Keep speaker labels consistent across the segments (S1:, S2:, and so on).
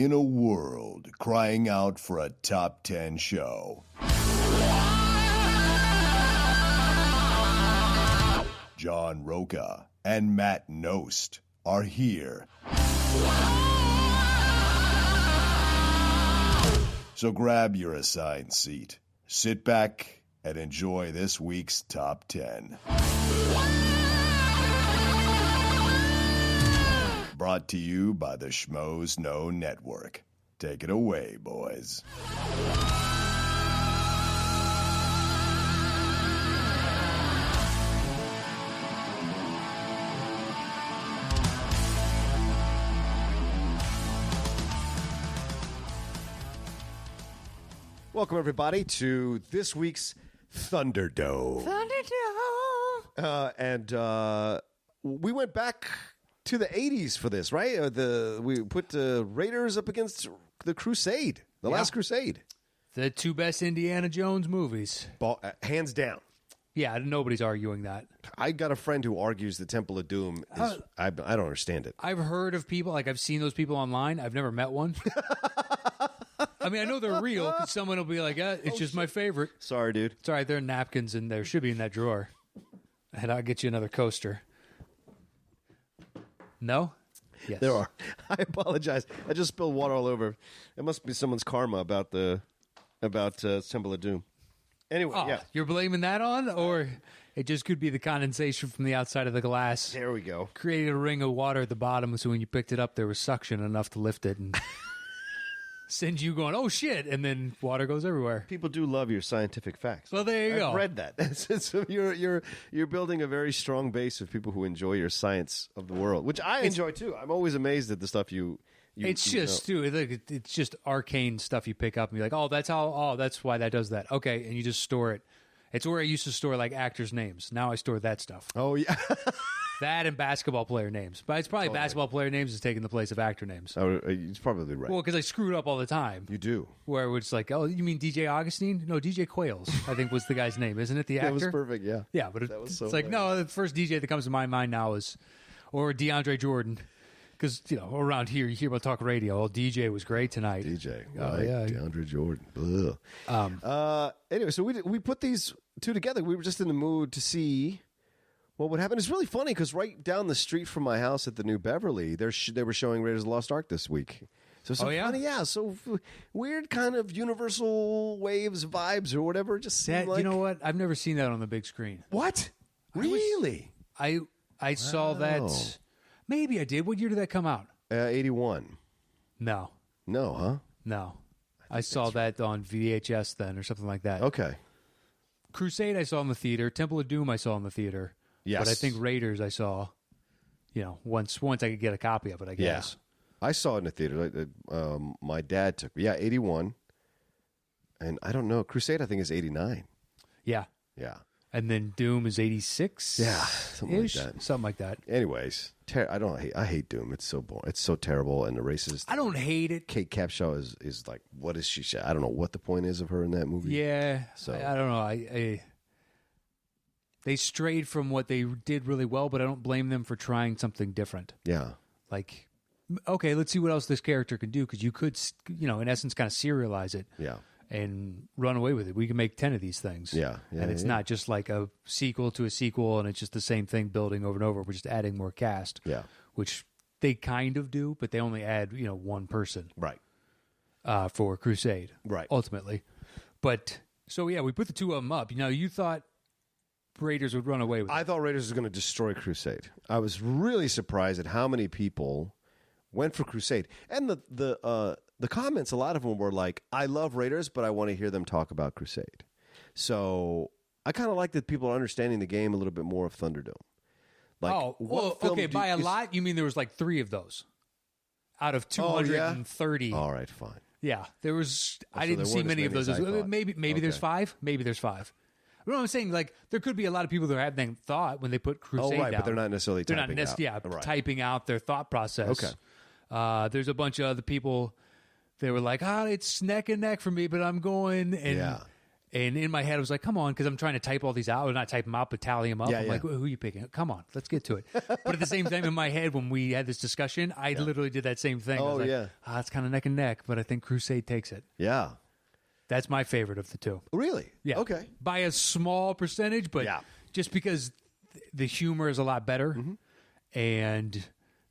S1: In a world crying out for a top 10 show, John Roca and Matt Nost are here. So grab your assigned seat, sit back, and enjoy this week's Top 10. Brought to you by the Schmoes Know Network. Take it away, boys.
S2: Welcome, everybody, to this week's Thunderdome. And we went back to the 80s for this, right? We put the Raiders up against the Crusade, the last Crusade.
S3: The two best Indiana Jones movies.
S2: Hands down.
S3: Yeah, nobody's arguing that.
S2: I got a friend who argues the Temple of Doom is... I don't understand it.
S3: I've heard of people, like I've seen those people online. I've never met one. I mean, I know they're real because someone will be like, it's just my favorite.
S2: Sorry, dude.
S3: It's all right. There are napkins and there should be in that drawer. And I'll get you another coaster. No? Yes.
S2: There are. I apologize. I just spilled water all over. It must be someone's karma about Temple of Doom. Anyway, yeah.
S3: You're blaming that on? Or it just could be the condensation from the outside of the glass.
S2: There we go.
S3: Created a ring of water at the bottom, so when you picked it up, there was suction enough to lift it and send you going, oh, shit, and then water goes everywhere.
S2: People do love your scientific facts.
S3: Well, there you go.
S2: I've read that. So you're building a very strong base of people who enjoy your science of the world, which I enjoy too. I'm always amazed at the stuff you
S3: it's just,
S2: know.
S3: dude, it's just arcane stuff you pick up and you're like, that's why that does that. Okay, and you just store it. It's where I used to store like actors' names. Now I store that stuff.
S2: Oh, yeah.
S3: That and basketball player names. But it's probably basketball player names is taking the place of actor names.
S2: Oh, it's probably right.
S3: Well, because I screw it up all the time.
S2: You do.
S3: Where it's like, oh, you mean DJ Augustine? No, DJ Quails, I think was the guy's name, isn't it? The actor?
S2: That was perfect, yeah.
S3: Yeah, but it's like, no, the first DJ that comes to my mind now is, or DeAndre Jordan. Because, around here, you hear about talk radio. Oh, DJ was great tonight.
S2: DJ.
S3: Oh, yeah.
S2: DeAndre Jordan. Anyway, so we put these two together. We were just in the mood to see what would happen. It's really funny because right down the street from my house at the New Beverly, they were showing Raiders of the Lost Ark this week. So funny, yeah. So weird kind of Universal Waves vibes or whatever. It just seemed like...
S3: You know what? I've never seen that on the big screen.
S2: What? Really?
S3: I saw that... Maybe I did. What year did that come out?
S2: 81.
S3: No.
S2: No, huh?
S3: No. I saw that on VHS then or something like that.
S2: Okay.
S3: Crusade I saw in the theater. Temple of Doom I saw in the theater.
S2: Yes.
S3: But I think Raiders I saw, once I could get a copy of it, I guess.
S2: Yeah. I saw it in the theater. My dad took me. Yeah, 81. And I don't know. Crusade I think is 89.
S3: Yeah.
S2: Yeah.
S3: And then Doom is 86.
S2: Yeah, something like that.
S3: Something like that.
S2: Anyways, I hate Doom. It's so boring. It's so terrible and the racist.
S3: I don't hate it.
S2: Kate Capshaw is like, what is she? I don't know what the point is of her in that movie.
S3: Yeah,
S2: so
S3: I don't know. They strayed from what they did really well, but I don't blame them for trying something different.
S2: Yeah,
S3: like, okay, let's see what else this character can do because you could, in essence, kind of serialize it.
S2: Yeah.
S3: And run away with it. We can make 10 of these things.
S2: Yeah.
S3: And it's not just like a sequel to a sequel and it's just the same thing building over and over. We're just adding more cast.
S2: Yeah.
S3: Which they kind of do, but they only add, one person.
S2: Right.
S3: For Crusade.
S2: Right.
S3: Ultimately. But, so yeah, we put the two of them up. You thought Raiders would run away with it.
S2: I thought Raiders was going to destroy Crusade. I was really surprised at how many people went for Crusade. And the comments, a lot of them were like, I love Raiders, but I want to hear them talk about Crusade. So I kind of like that people are understanding the game a little bit more of Thunderdome. Like,
S3: okay, by a lot, you mean there was like 3 of those out of 230.
S2: All right, fine.
S3: Yeah, there was. I didn't see many of those. Maybe there's 5. Maybe there's 5. You know what I'm saying? Like, there could be a lot of people that have that thought when they put Crusade down.
S2: But they're not necessarily typing out.
S3: Typing out their thought process.
S2: Okay.
S3: There's a bunch of other people. They were like, it's neck and neck for me, but I'm going. And And in my head, I was like, come on, because I'm trying to type all these out. Or not type them out, but tally them up.
S2: Yeah,
S3: I'm
S2: yeah.
S3: like, who are you picking? Come on, let's get to it. But at the same time, in my head, when we had this discussion, I literally did that same thing. I was like, it's kind of neck and neck, but I think Crusade takes it.
S2: Yeah.
S3: That's my favorite of the two.
S2: Really?
S3: Yeah.
S2: Okay.
S3: By a small percentage, but just because the humor is a lot better and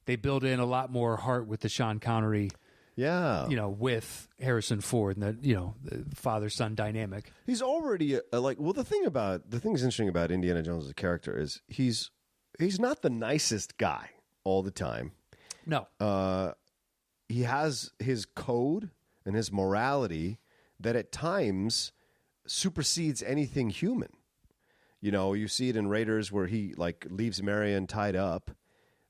S3: they build in a lot more heart with the Sean Connery.
S2: Yeah.
S3: With Harrison Ford and the father-son dynamic.
S2: He's already the thing's interesting about Indiana Jones as a character is he's not the nicest guy all the time.
S3: No.
S2: He has his code and his morality that at times supersedes anything human. You see it in Raiders where he leaves Marion tied up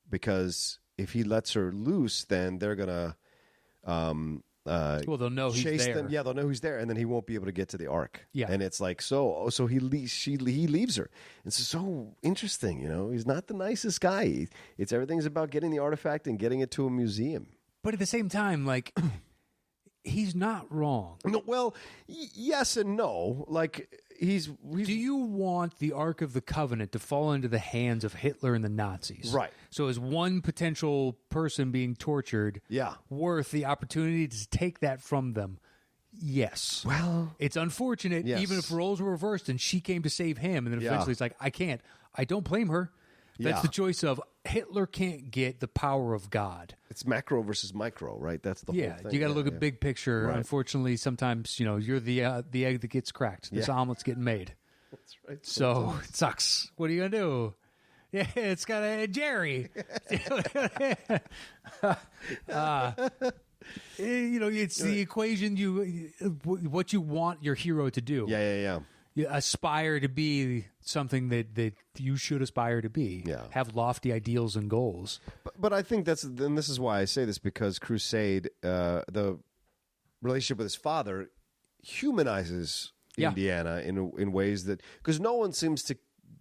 S2: because if he lets her loose, then they're gonna
S3: they'll know he's
S2: chase
S3: there.
S2: them. Yeah, they'll know he's there, and then he won't be able to get to the Ark.
S3: Yeah,
S2: and it's like so he leaves her. It's so interesting. He's not the nicest guy. Everything's about getting the artifact and getting it to a museum.
S3: But at the same time, he's not wrong.
S2: No, well, yes and no. He's.
S3: Do you want the Ark of the Covenant to fall into the hands of Hitler and the Nazis?
S2: Right.
S3: So is one potential person being tortured worth the opportunity to take that from them? Yes.
S2: Well,
S3: it's unfortunate, even if roles were reversed and she came to save him, and then eventually it's like, I can't. I don't blame her. That's the choice of Hitler can't get the power of God.
S2: It's macro versus micro, right? That's the whole thing.
S3: You got to look at big picture.
S2: Right.
S3: Unfortunately, sometimes you're the egg that gets cracked. This omelet's getting made.
S2: That's right.
S3: So it sucks. What are you gonna do? Yeah, it's got a Jerry. It's the equation. What you want your hero to do.
S2: Yeah.
S3: You aspire to be something that you should aspire to be.
S2: Yeah.
S3: Have lofty ideals and goals.
S2: But I think and this is why I say this, because Crusade, the relationship with his father, humanizes Indiana in ways that, because no one seems to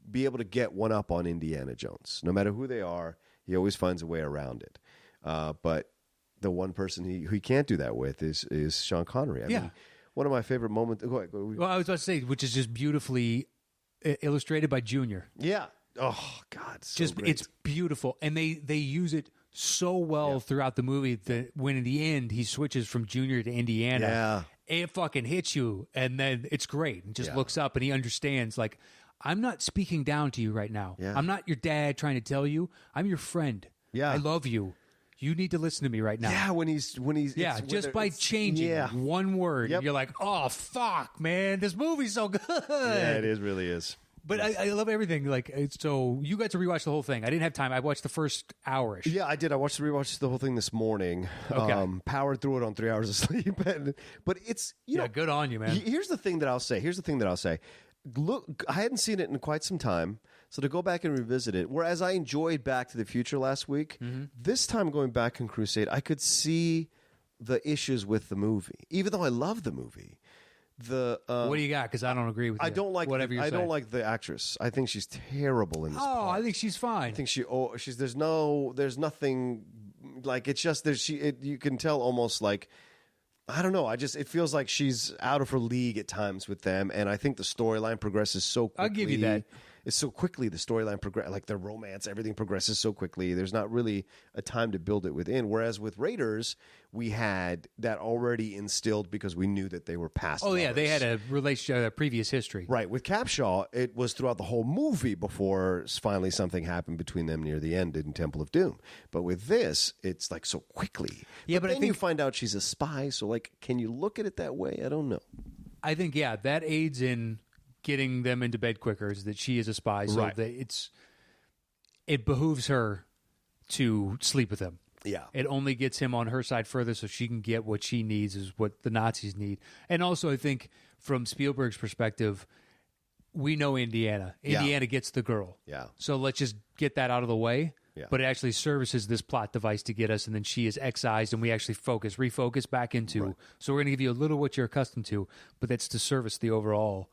S2: be able to get one up on Indiana Jones. No matter who they are, he always finds a way around it. But the one person he can't do that with is Sean Connery. I mean, one of my favorite moments. Go ahead.
S3: Well, I was about to say, which is just beautifully illustrated by Junior.
S2: Yeah. Oh God, great.
S3: It's beautiful, and they use it so well throughout the movie that when in the end he switches from Junior to Indiana, it fucking hits you, and then it's great. And just looks up and he understands, I'm not speaking down to you right now.
S2: Yeah.
S3: I'm not your dad trying to tell you. I'm your friend.
S2: Yeah.
S3: I love you. You need to listen to me right now.
S2: Yeah, when he's
S3: just by changing one word, you're like, oh fuck, man, this movie's so good.
S2: Yeah, it really is.
S3: But I love everything. So you got to rewatch the whole thing. I didn't have time. I watched the first hour-ish.
S2: Yeah, I did. I rewatched the whole thing this morning.
S3: Okay.
S2: Powered through it on 3 hours of sleep. But it's
S3: good on you, man.
S2: Here's the thing that I'll say. Look, I hadn't seen it in quite some time, so to go back and revisit it, whereas I enjoyed Back to the Future last week, this time going back in Crusade, I could see the issues with the movie, even though I love the movie.
S3: What do you got? Because I don't agree with you.
S2: I don't like
S3: whatever you're saying.
S2: don't like the actress. I think she's terrible in this.
S3: I think she's fine.
S2: I think she's there's nothing it's just you can tell almost I don't know. It feels like she's out of her league at times with them, and I think the storyline progresses so quickly.
S3: I'll give you that.
S2: It's so quickly the storyline progress, their romance, everything progresses so quickly. There's not really a time to build it within. Whereas with Raiders, we had that already instilled because we knew that they were past.
S3: Oh
S2: lovers.
S3: yeah, they had a relationship, a previous history.
S2: Right. With Capshaw, it was throughout the whole movie before finally something happened between them near the end in Temple of Doom. But with this, it's so quickly.
S3: Yeah, but
S2: then
S3: I think
S2: you find out she's a spy. So can you look at it that way? I don't know.
S3: I think that aids in getting them into bed quicker. Is that she is a spy, so
S2: right.
S3: It behooves her to sleep with him.
S2: Yeah.
S3: It only gets him on her side further so she can get what she needs, is what the Nazis need. And also, I think from Spielberg's perspective, we know Indiana. Indiana gets the girl.
S2: Yeah.
S3: So let's just get that out of the way.
S2: Yeah.
S3: But it actually services this plot device to get us, and then she is excised, and we actually refocus back into. Right. So we're going to give you a little what you're accustomed to, but that's to service the overall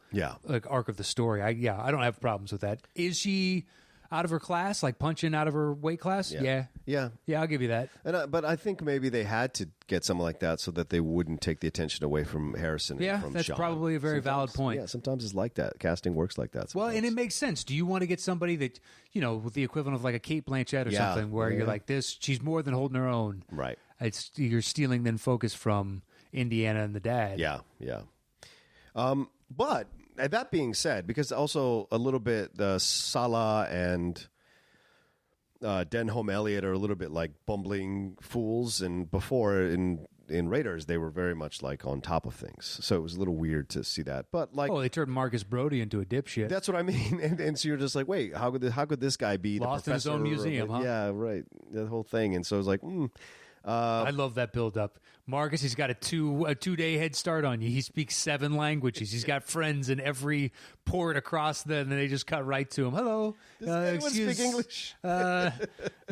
S3: arc of the story. I don't have problems with that. Is she out of her class, punching out of her weight class? Yeah.
S2: Yeah.
S3: Yeah, I'll give you that.
S2: But I think maybe they had to get something like that so that they wouldn't take the attention away from Harrison.
S3: Yeah,
S2: and from
S3: that's
S2: Sean.
S3: probably a very valid point.
S2: Yeah, sometimes it's like that. Casting works like that.
S3: Well,
S2: sometimes.
S3: and it makes sense. Do you want to get somebody that, with the equivalent of like a Kate Blanchett or something, where you're like, she's more than holding her own.
S2: Right.
S3: You're stealing then focus from Indiana and the dad.
S2: Yeah, yeah. But that being said, because also a little bit Salah and Denholm Elliott are a little bit like bumbling fools, and before in Raiders they were very much like on top of things. So it was a little weird to see that. But like,
S3: they turned Marcus Brody into a dipshit.
S2: That's what I mean. And so you're just like, wait, how could this guy be
S3: lost
S2: the professor
S3: in his own museum? Huh?
S2: Yeah, right. That whole thing. And so I was like,
S3: I love that build up. Marcus, he's got a 2-day head start on you. He speaks 7 languages. He's got friends in every port across and they just cut right to him. Hello.
S2: Does anyone speak English?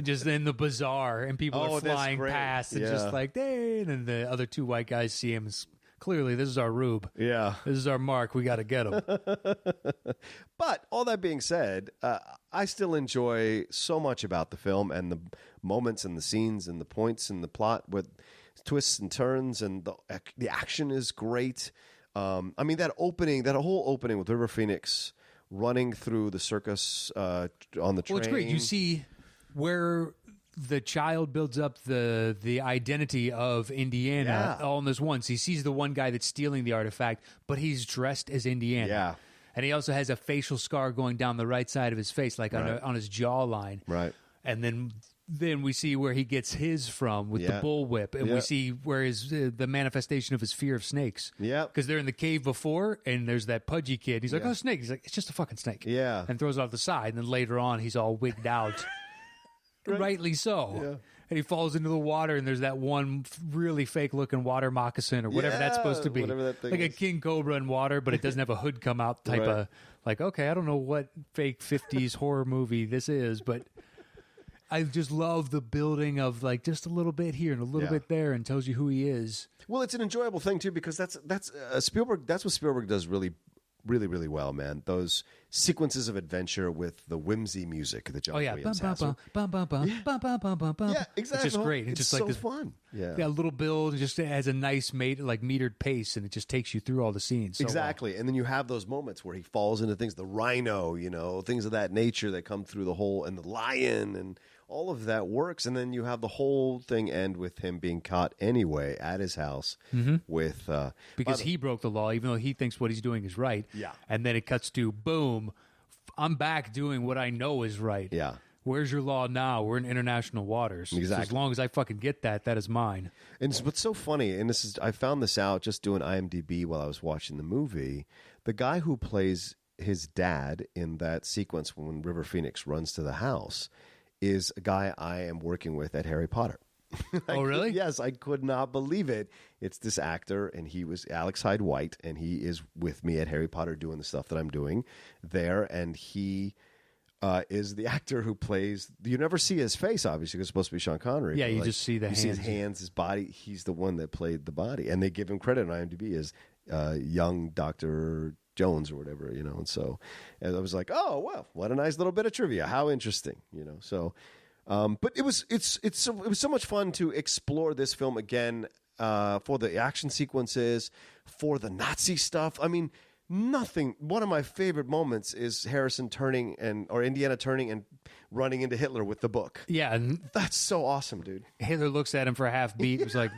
S3: Just in the bazaar, and people are flying past, and just like, hey, and then the other 2 white guys see him. Clearly, this is our Rube.
S2: Yeah.
S3: This is our Mark. We got to get him.
S2: But all that being said, I still enjoy so much about the film and the moments and the scenes and the points and the plot with twists and turns, and the action is great. I mean, that whole opening with River Phoenix running through the circus on the train.
S3: Well, it's great. You see where the child builds up the identity of Indiana all in this once. He sees the one guy that's stealing the artifact, but he's dressed as Indiana.
S2: Yeah.
S3: And he also has a facial scar going down the right side of his face, like on his jawline.
S2: Right.
S3: And then we see where he gets his from with the bullwhip, and we see where the manifestation of his fear of snakes.
S2: Yeah,
S3: because they're in the cave before, and there's that pudgy kid. He's like, "Oh, snake!" He's like, "It's just a fucking snake."
S2: Yeah,
S3: and throws it off the side. And then later on, he's all wigged out, rightly so. Yeah. And he falls into the water, and there's that one really fake-looking water moccasin or whatever that's supposed to be, like a king cobra in water, but it doesn't have a hood come out type of like. Okay, I don't know what fake 50s horror movie this is, but I just love the building of like just a little bit here and a little bit there, and tells you who he is.
S2: Well, it's an enjoyable thing too, because that's Spielberg. That's what Spielberg does really well, man. Those sequences of adventure with the whimsy music that John Williams has. Yeah, exactly.
S3: It's just great. It's just
S2: so
S3: like this
S2: fun. Yeah,
S3: a little build. It just has a nice metered pace, and it just takes you through all the scenes. So
S2: exactly. And then you have those moments where he falls into things, the rhino, things of that nature that come through the whole, and the lion, and all of that works. And then you have the whole thing end with him being caught anyway at his house with
S3: because he broke the law, even though he thinks what he's doing is right.
S2: Yeah.
S3: And then it cuts to boom, I'm back doing what I know is right.
S2: Yeah.
S3: Where's your law now? We're in international waters.
S2: Exactly.
S3: So as long as I fucking get that is mine.
S2: And what's so funny, and I found this out just doing IMDb while I was watching the movie. The guy who plays his dad in that sequence when River Phoenix runs to the house is a guy I am working with at Harry Potter.
S3: Oh, really?
S2: Yes, I could not believe it. It's this actor, and he was Alex Hyde White, and he is with me at Harry Potter doing the stuff that I'm doing there, and he is the actor who plays. You never see his face, obviously, because it's supposed to be Sean Connery.
S3: Yeah, you just see the hands.
S2: See his hands, his body. He's the one that played the body, and they give him credit on IMDb as young Dr. Jones or whatever, and so and I was like, oh, well, what a nice little bit of trivia. How interesting, so. But it was so much fun to explore this film again for the action sequences, for the Nazi stuff. I mean, nothing. One of my favorite moments is Harrison Indiana turning and running into Hitler with the book.
S3: Yeah, and
S2: that's so awesome, dude.
S3: Hitler looks at him for a half beat. He's like,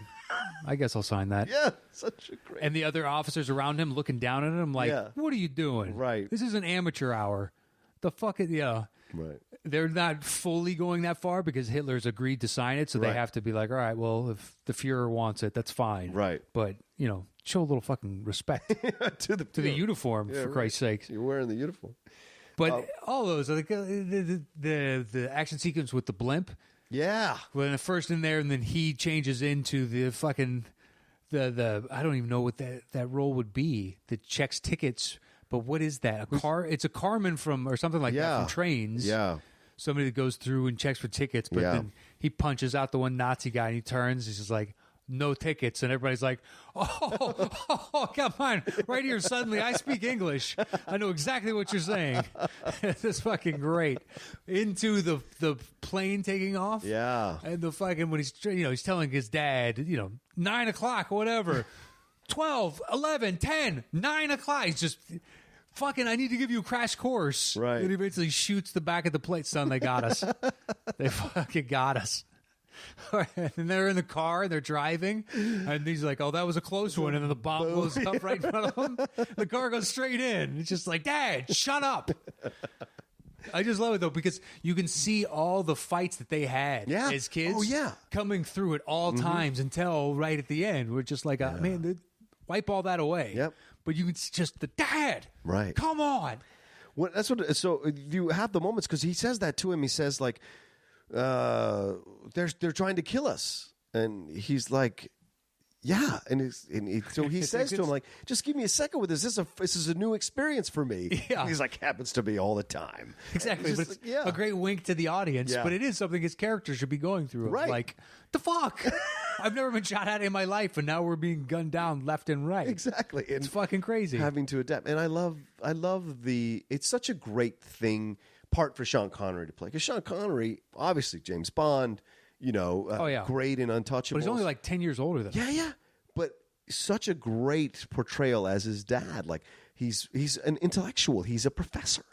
S3: I guess I'll sign that.
S2: Yeah, such a great.
S3: And the other officers around him looking down at him like, what are you doing?
S2: Right.
S3: This is an amateur hour. The fuck it,
S2: Right.
S3: They're not fully going that far because Hitler's agreed to sign it, so they have to be like, all right, well, if the Fuhrer wants it, that's fine.
S2: Right.
S3: But, show a little fucking respect
S2: to the
S3: uniform, for Christ's sakes.
S2: You're wearing the uniform.
S3: But all those, like the action sequence with the blimp.
S2: Yeah.
S3: When first in there, and then he changes into the fucking, the I don't even know what that role would be, that checks tickets. But what is that? It's a carman or something like that from Trains.
S2: Yeah.
S3: Somebody that goes through and checks for tickets, but then he punches out the one Nazi guy and he turns. He's just like, no tickets, and everybody's like, oh, come on, right here, suddenly I speak English. I know exactly what you're saying. That's fucking great. Into the plane taking off.
S2: Yeah.
S3: And the fucking, when he's telling his dad, 9 o'clock, whatever, 12, 11, 10, 9 o'clock. He's just... Fucking, I need to give you a crash course.
S2: Right.
S3: And he eventually shoots the back of the plate. Son, they got us. They fucking got us. And they're in the car, and they're driving. And he's like, oh, that was a close one. And then the bomb blows up right in front of him. The car goes straight in. It's just like, Dad, shut up. I just love it, though, because you can see all the fights that they had as kids coming through at all times until right at the end. We're just like, man, wipe all that away.
S2: Yep.
S3: But you can just the dad,
S2: right? Come
S3: on.
S2: Well, that's what. So you have the moments because he says that to him. He says like, they're trying to kill us, and he's like, yeah, so he says to him like, just give me a second with this. This is a new experience for me. Yeah. And he's like, happens to be all the time.
S3: Exactly, but it's a great wink to the audience. Yeah. But it is something his character should be going through.
S2: Right? Like,
S3: the fuck. I've never been shot at in my life, and now we're being gunned down left and right.
S2: Exactly.
S3: It's fucking crazy.
S2: Having to adapt. And I love it's such a great part for Sean Connery to play. Because Sean Connery, obviously James Bond, great in Untouchables.
S3: But he's only like 10 years older than him.
S2: Yeah. But such a great portrayal as his dad. Like, he's an intellectual. He's a professor.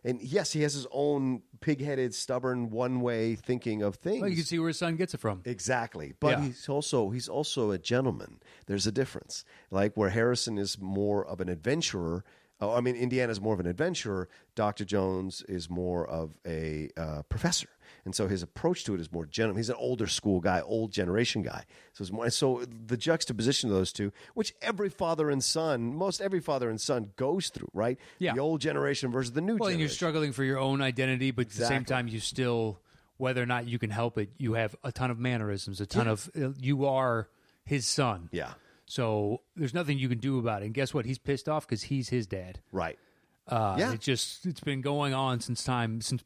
S2: And yes, he has his own pig-headed, stubborn, one-way thinking of things.
S3: Well, you can see where his son gets it from.
S2: Exactly. But he's also a gentleman. There's a difference. Like where Harrison is more of an adventurer. Indiana's more of an adventurer. Dr. Jones is more of a professor. And so his approach to it is more gentleman. He's an older school guy, old generation guy. So it's more. So the juxtaposition of those two, which most every father and son goes through, right? Yeah. The old generation versus the new generation.
S3: Well, and you're struggling for your own identity, but at the same time, you still, whether or not you can help it, you have a ton of mannerisms, a ton of, you are his son.
S2: Yeah.
S3: So there's nothing you can do about it. And guess what? He's pissed off because he's his dad.
S2: Right.
S3: It's been going on since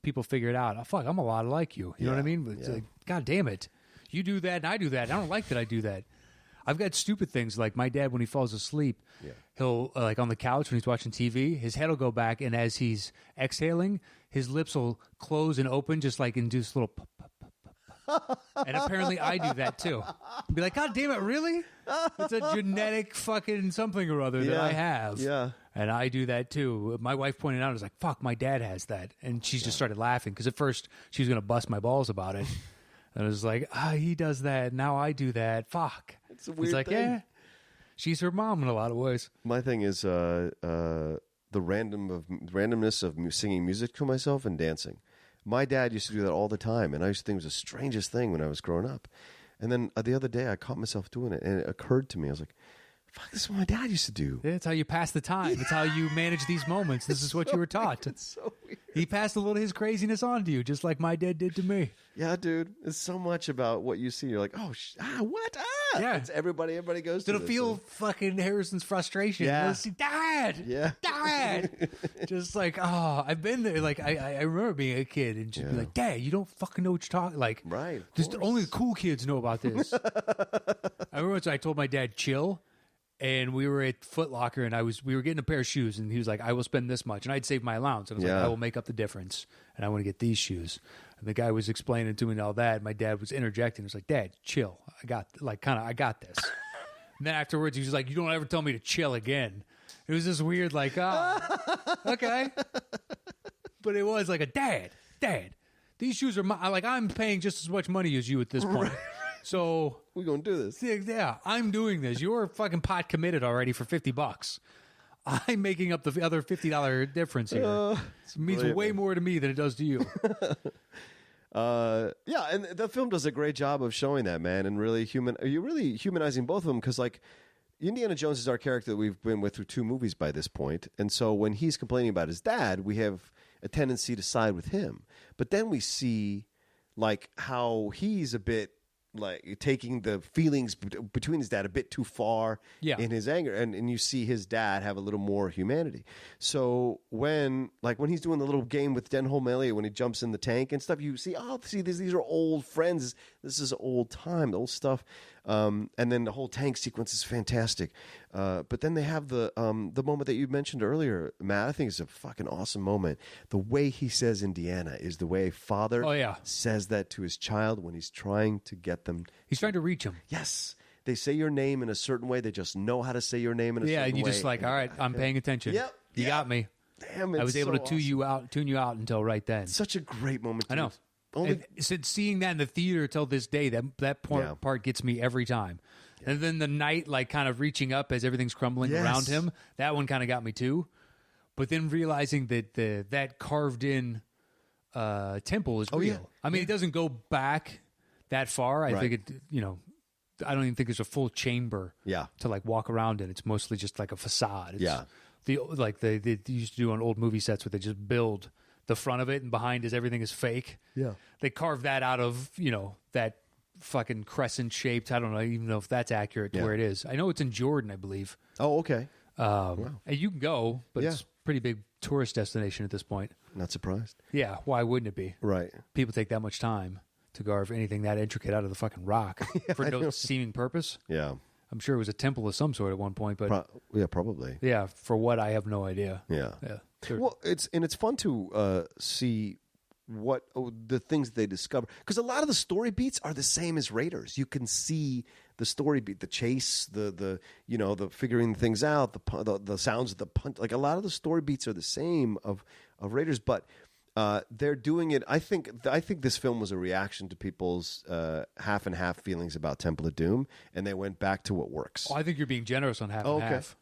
S3: people figured out, oh, fuck, I'm a lot like you. You know what I mean? But it's like, God damn it. You do that and I do that. I don't like that I do that. I've got stupid things like my dad, when he falls asleep, he'll, like on the couch when he's watching TV, his head will go back, and as he's exhaling, his lips will close and open just like induce little and apparently I do that too. I'd be like, God damn it, really? It's a genetic fucking something or other that I have.
S2: Yeah.
S3: And I do that too. My wife pointed out, I was like, fuck, my dad has that. And she just started laughing because at first she was going to bust my balls about it. And I was like, he does that. Now I do that. Fuck.
S2: It's a weird
S3: He's like,
S2: thing.
S3: yeah. She's her mom in a lot of ways.
S2: My thing is the randomness of singing music to myself and dancing. My dad used to do that all the time, and I used to think it was the strangest thing when I was growing up. And then the other day, I caught myself doing it, and it occurred to me. I was like, fuck, this is what my dad used to do.
S3: That's how you pass the time. It's how you manage these moments. This is what you were taught.
S2: It's so weird.
S3: He passed a little of his craziness on to you, just like my dad did to me.
S2: Yeah, dude. It's so much about what you see. You're like, oh, what?
S3: Yeah.
S2: It's everybody goes
S3: to
S2: this.
S3: feel fucking Harrison's frustration.
S2: Yeah.
S3: Dad!
S2: Yeah.
S3: Dad! Just like, I've been there. Like, I remember being a kid and just be like, Dad, you don't fucking know what you're talking. Like,
S2: right.
S3: Only the cool kids know about this. I remember once I told my dad, chill. And we were at Foot Locker, and we were getting a pair of shoes, and he was like, I will spend this much. And I'd saved my allowance. And I was like, I will make up the difference, and I want to get these shoes. And the guy was explaining to me and all that. And my dad was interjecting. He was like, Dad, chill. I got this. And then afterwards, he was like, you don't ever tell me to chill again. It was this weird, like, okay. But it was like Dad, these shoes are I'm paying just as much money as you at this point. So
S2: we're going to do this.
S3: Yeah, I'm doing this. You're fucking pot committed already for $50. I'm making up the other $50 difference here. It means way more to me than it does to you.
S2: And the film does a great job of showing that, man, and really humanizing both of them, because like Indiana Jones is our character that we've been with through 2 movies by this point, and so when he's complaining about his dad, we have a tendency to side with him. But then we see like how he's a bit like taking the feelings between his dad a bit too far in his anger, and you see his dad have a little more humanity. So when he's doing the little game with Denholm Elliott, when he jumps in the tank and stuff, you see, these are old friends. This is old time, old stuff. And then the whole tank sequence is fantastic. But then they have the moment that you mentioned earlier, Matt. I think it's a fucking awesome moment. The way he says Indiana is the way a father says that to his child when he's trying to get them.
S3: He's trying to reach him.
S2: Yes. They say your name in a certain way. They just know how to say your name in a certain way.
S3: Yeah, and you just like, all right, I'm paying attention.
S2: Yep.
S3: You got me.
S2: Damn, it's
S3: I was able to tune you out until right then.
S2: Such a great moment.
S3: I know. Since seeing that in the theater till this day, that part gets me every time. Yeah. And then the knight, like, kind of reaching up as everything's crumbling around him, that one kind of got me too. But then realizing that that carved in temple is real. Yeah. I mean, it doesn't go back that far. I think it, I don't even think there's a full chamber to like walk around in. It's mostly just like a facade. It's they used to do on old movie sets where they just build the front of it and behind everything is fake. Yeah. They carved that out of, that fucking crescent shaped. I don't even know if that's accurate to where it is. I know it's in Jordan, I believe.
S2: Oh, okay.
S3: And you can go, but it's a pretty big tourist destination at this point.
S2: Not surprised.
S3: Yeah. Why wouldn't it be?
S2: Right.
S3: People take that much time to carve anything that intricate out of the fucking rock for no seeming purpose.
S2: Yeah.
S3: I'm sure it was a temple of some sort at one point, but
S2: probably.
S3: Yeah, for what I have no idea.
S2: Yeah.
S3: Sure.
S2: Well, it's fun to see what the things they discover, because a lot of the story beats are the same as Raiders. You can see the story beat, the chase, the figuring things out, the sounds of the punt. Like a lot of the story beats are the same of Raiders, but they're doing it. I think this film was a reaction to people's half and half feelings about Temple of Doom, and they went back to what works.
S3: Oh, I think you're being generous on half and half.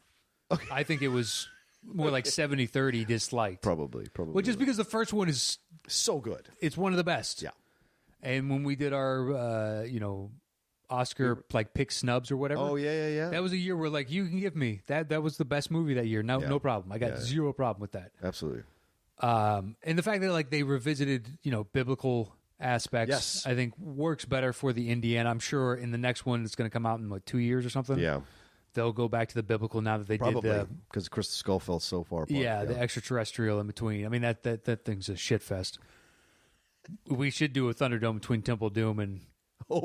S3: Okay. I think it was more like 70-30 disliked.
S2: Probably.
S3: Well, just because the first one is
S2: so good.
S3: It's one of the best.
S2: Yeah.
S3: And when we did our, Oscar like pick snubs or whatever.
S2: Oh yeah.
S3: That was a year where like you can give me that was the best movie that year. No problem. I got zero problem with that.
S2: Absolutely.
S3: And the fact that like they revisited, biblical aspects, I think works better for the Indiana. I'm sure in the next one it's going to come out in 2 years or something.
S2: Yeah.
S3: They'll go back to the biblical now that they did the
S2: because Crystal Skull fell so far apart.
S3: Yeah, the extraterrestrial in between. I mean that thing's a shit fest. We should do a Thunderdome between Temple Doom and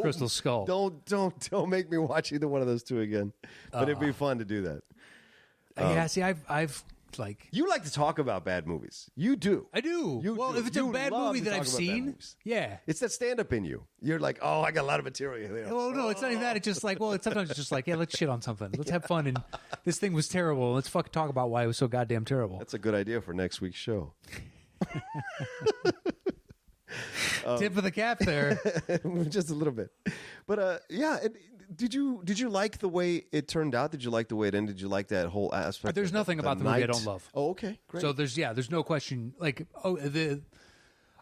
S3: Crystal Skull.
S2: Don't make me watch either one of those two again. But it'd be fun to do that.
S3: Yeah, see, I've like
S2: you like to talk about bad movies. You do.
S3: I do. If it's a bad movie that I've seen,
S2: it's that stand-up in you. You're like, oh, I got a lot of material here.
S3: Well, no, it's not even that. It's just like, sometimes it's just like, yeah, let's shit on something. Let's have fun. And this thing was terrible. Let's fucking talk about why it was so goddamn terrible.
S2: That's a good idea for next week's show.
S3: Tip of the cap there,
S2: just a little bit. But did you like the way it turned out? Did you like the way it ended? Did you like that whole aspect?
S3: There's nothing about the movie I don't love.
S2: Oh, okay, great.
S3: So there's no question. Like,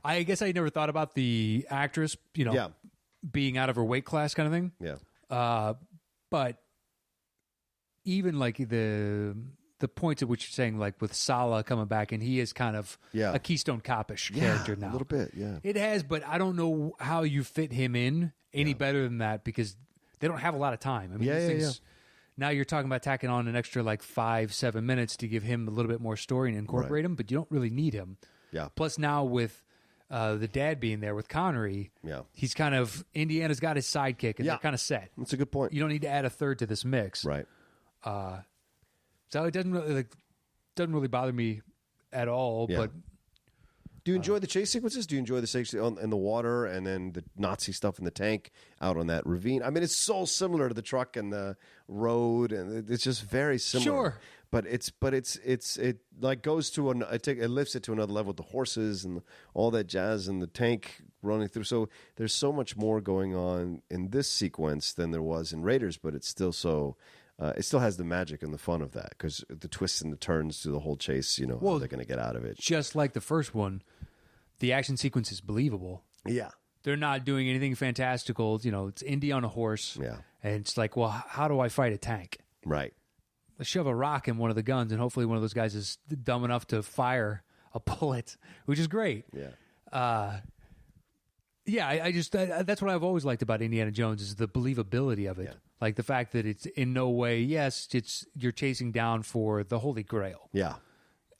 S3: I guess I never thought about the actress, being out of her weight class kind of thing.
S2: Yeah.
S3: But even like the points at which you're saying, like with Sallah coming back, and he is kind of a Keystone Cop-ish character now.
S2: A little bit, yeah.
S3: It has, but I don't know how you fit him in any better than that because they don't have a lot of time. I mean, these things, now you're talking about tacking on an extra like 5-7 minutes to give him a little bit more story and incorporate him, but you don't really need him.
S2: Yeah.
S3: Plus now with the dad being there with Connery, he's kind of, Indiana's got his sidekick and they're kind of set.
S2: That's a good point.
S3: You don't need to add a third to this mix.
S2: Right.
S3: So it doesn't really bother me at all.
S2: Yeah.
S3: But
S2: do you enjoy the chase sequences? Do you enjoy the chase in the water and then the Nazi stuff in the tank out on that ravine? I mean, it's so similar to the truck and the road, and it's just very similar.
S3: Sure,
S2: but it like goes to it lifts it to another level with the horses and all that jazz and the tank running through. So there's so much more going on in this sequence than there was in Raiders, but it's still so. It still has the magic and the fun of that because the twists and the turns to the whole chase, how they're going to get out of it.
S3: Just like the first one, the action sequence is believable.
S2: Yeah.
S3: They're not doing anything fantastical. It's Indy on a horse.
S2: Yeah.
S3: And it's like, well, how do I fight a tank?
S2: Right.
S3: Let's shove a rock in one of the guns, and hopefully one of those guys is dumb enough to fire a bullet, which is great.
S2: Yeah.
S3: I just that's what I've always liked about Indiana Jones is the believability of it. Yeah. Like the fact that it's in no way, you're chasing down for the Holy Grail.
S2: Yeah.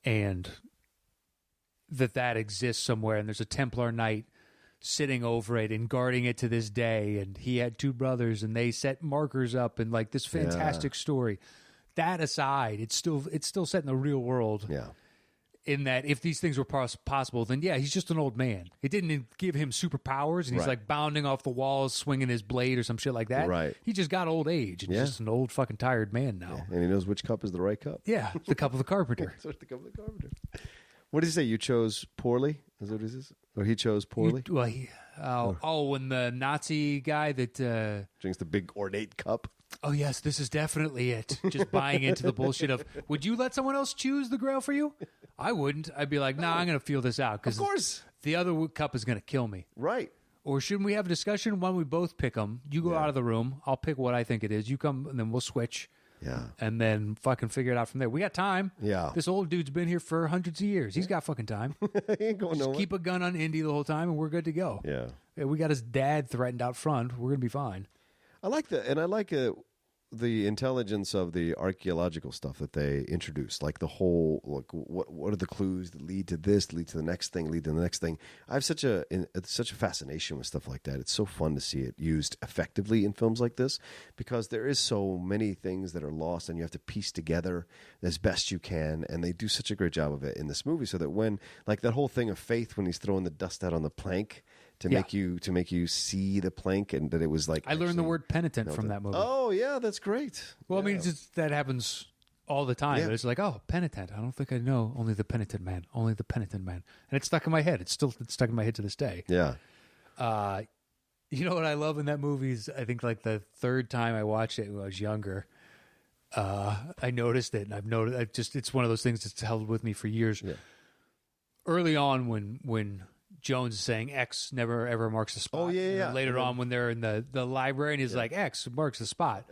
S3: And that exists somewhere, and there's a Templar knight sitting over it and guarding it to this day. And he had 2 brothers, and they set markers up, and like this fantastic story. That aside, it's still set in the real world.
S2: Yeah.
S3: In that, if these things were possible, then he's just an old man. It didn't give him superpowers, and he's like bounding off the walls, swinging his blade or some shit like that.
S2: Right.
S3: He just got old age and just an old fucking tired man now.
S2: Yeah. And he knows which cup is the right cup.
S3: Yeah, the cup of the carpenter.
S2: The cup of the carpenter. What did he say? You chose poorly? Is that what it is? Or he chose poorly?
S3: When the Nazi guy that
S2: drinks the big ornate cup.
S3: Oh yes, this is definitely it. Just buying into the bullshit of, would you let someone else choose the Grail for you? I wouldn't. I'd be like, nah, I'm going to feel this out because
S2: of course
S3: the other cup is going to kill me.
S2: Right.
S3: Or shouldn't we have a discussion? Why don't we both pick them? You go out of the room. I'll pick what I think it is. You come, and then we'll switch.
S2: Yeah.
S3: And then fucking figure it out from there. We got time.
S2: Yeah.
S3: This old dude's been here for hundreds of years. He's got fucking time.
S2: He ain't going nowhere.
S3: Keep a gun on Indy the whole time, and we're good to go.
S2: Yeah.
S3: We got his dad threatened out front. We're going to be fine.
S2: I like that. And I like the intelligence of the archaeological stuff that they introduce, like the whole, like what are the clues that lead to this, lead to the next thing, lead to the next thing. I have such a fascination with stuff like that. It's so fun to see it used effectively in films like this because there is so many things that are lost and you have to piece together as best you can. And they do such a great job of it in this movie so that when, like that whole thing of Faith, when he's throwing the dust out on the plank, to make you see the plank, and that it was like
S3: I learned the word penitent from that movie.
S2: Oh yeah, that's great.
S3: Well, I mean, that happens all the time.
S2: Yeah.
S3: It's like, oh, penitent. I don't think I know. Only the penitent man. Only the penitent man. And it's stuck in my head. It's stuck in my head to this day.
S2: Yeah.
S3: You know what I love in that movie is I think like the 3rd time I watched it when I was younger. I noticed it, and I've noticed. It's one of those things that's held with me for years. Yeah. Early on, when Jones is saying X never ever marks the spot.
S2: Oh, yeah.
S3: And later on, when they're in the library and he's like, X marks the spot.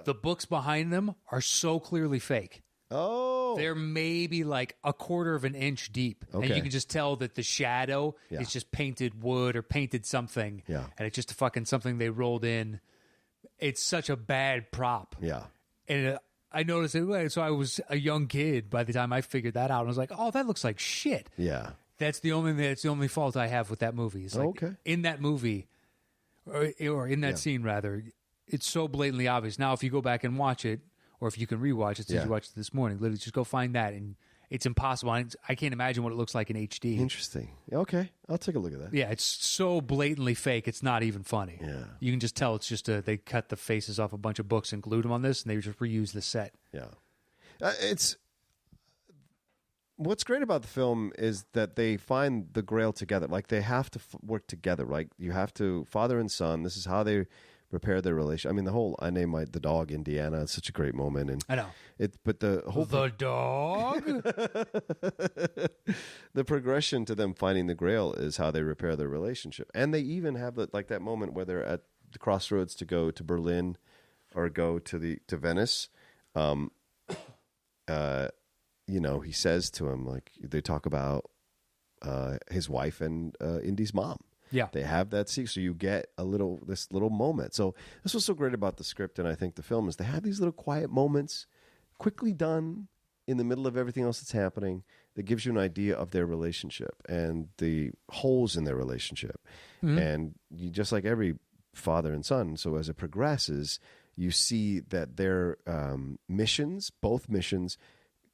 S3: The books behind them are so clearly fake.
S2: Oh.
S3: They're maybe like a quarter of an inch deep.
S2: Okay.
S3: And you can just tell that the shadow is just painted wood or painted something.
S2: Yeah.
S3: And it's just a fucking something they rolled in. It's such a bad prop.
S2: Yeah.
S3: And I noticed it. So I was a young kid by the time I figured that out. And I was like, oh, that looks like shit.
S2: Yeah.
S3: That's the only fault I have with that movie. Is like in that movie, or in that scene rather, it's so blatantly obvious. Now, if you go back and watch it, or if you can rewatch it since you watched it this morning, literally just go find that, and it's impossible. I can't imagine what it looks like in HD.
S2: Interesting. Okay, I'll take a look at that.
S3: Yeah, it's so blatantly fake. It's not even funny.
S2: Yeah,
S3: you can just tell it's just they cut the faces off a bunch of books and glued them on this, and they just reused the set.
S2: Yeah, it's. What's great about the film is that they find the Grail together. Like, they have to work together. Like, you have to, father and son, this is how they repair their relation. I mean, I named the dog Indiana. It's such a great moment. And
S3: I know.
S2: But the whole...
S3: The dog?
S2: The progression to them finding the Grail is how they repair their relationship. And they even have that moment where they're at the crossroads to go to Berlin or go to Venice. He says to him, like, they talk about his wife and Indy's mom.
S3: Yeah.
S2: They have that scene, so you get this little moment. So this was so great about the script, and I think the film, is they have these little quiet moments, quickly done in the middle of everything else that's happening, that gives you an idea of their relationship and the holes in their relationship. Mm-hmm. And you, just like every father and son, so as it progresses, you see that their both missions,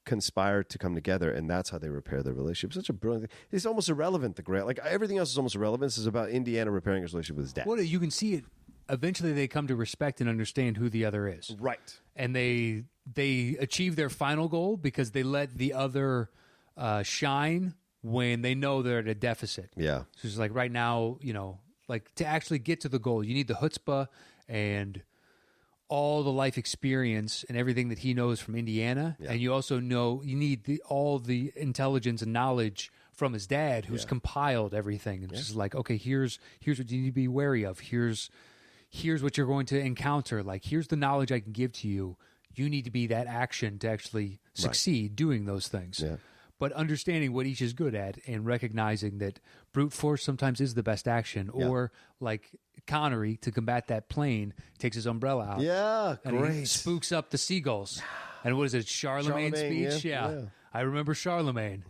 S2: conspire to come together, and that's how they repair their relationship. Such a brilliant thing. It's almost irrelevant, the Grail. Like, everything else is almost irrelevant. This is about Indiana repairing his relationship with his dad.
S3: Well, you can see it. Eventually, they come to respect and understand who the other is.
S2: Right.
S3: And they achieve their final goal because they let the other shine when they know they're at a deficit.
S2: Yeah.
S3: So it's like right now, like, to actually get to the goal, you need the chutzpah and all the life experience and everything that he knows from Indiana. Yeah. And you also know you need all the intelligence and knowledge from his dad, who's compiled everything. And it's just like, okay, here's what you need to be wary of. Here's what you're going to encounter. Like, here's the knowledge I can give to you. You need to be that action to actually succeed doing those things. Yeah. But understanding what each is good at and recognizing that brute force sometimes is the best action, or like Connery, to combat that plane, takes his umbrella out.
S2: Yeah,
S3: and
S2: great.
S3: He spooks up the seagulls. And what is it, Charlemagne's speech? Yeah. I remember Charlemagne.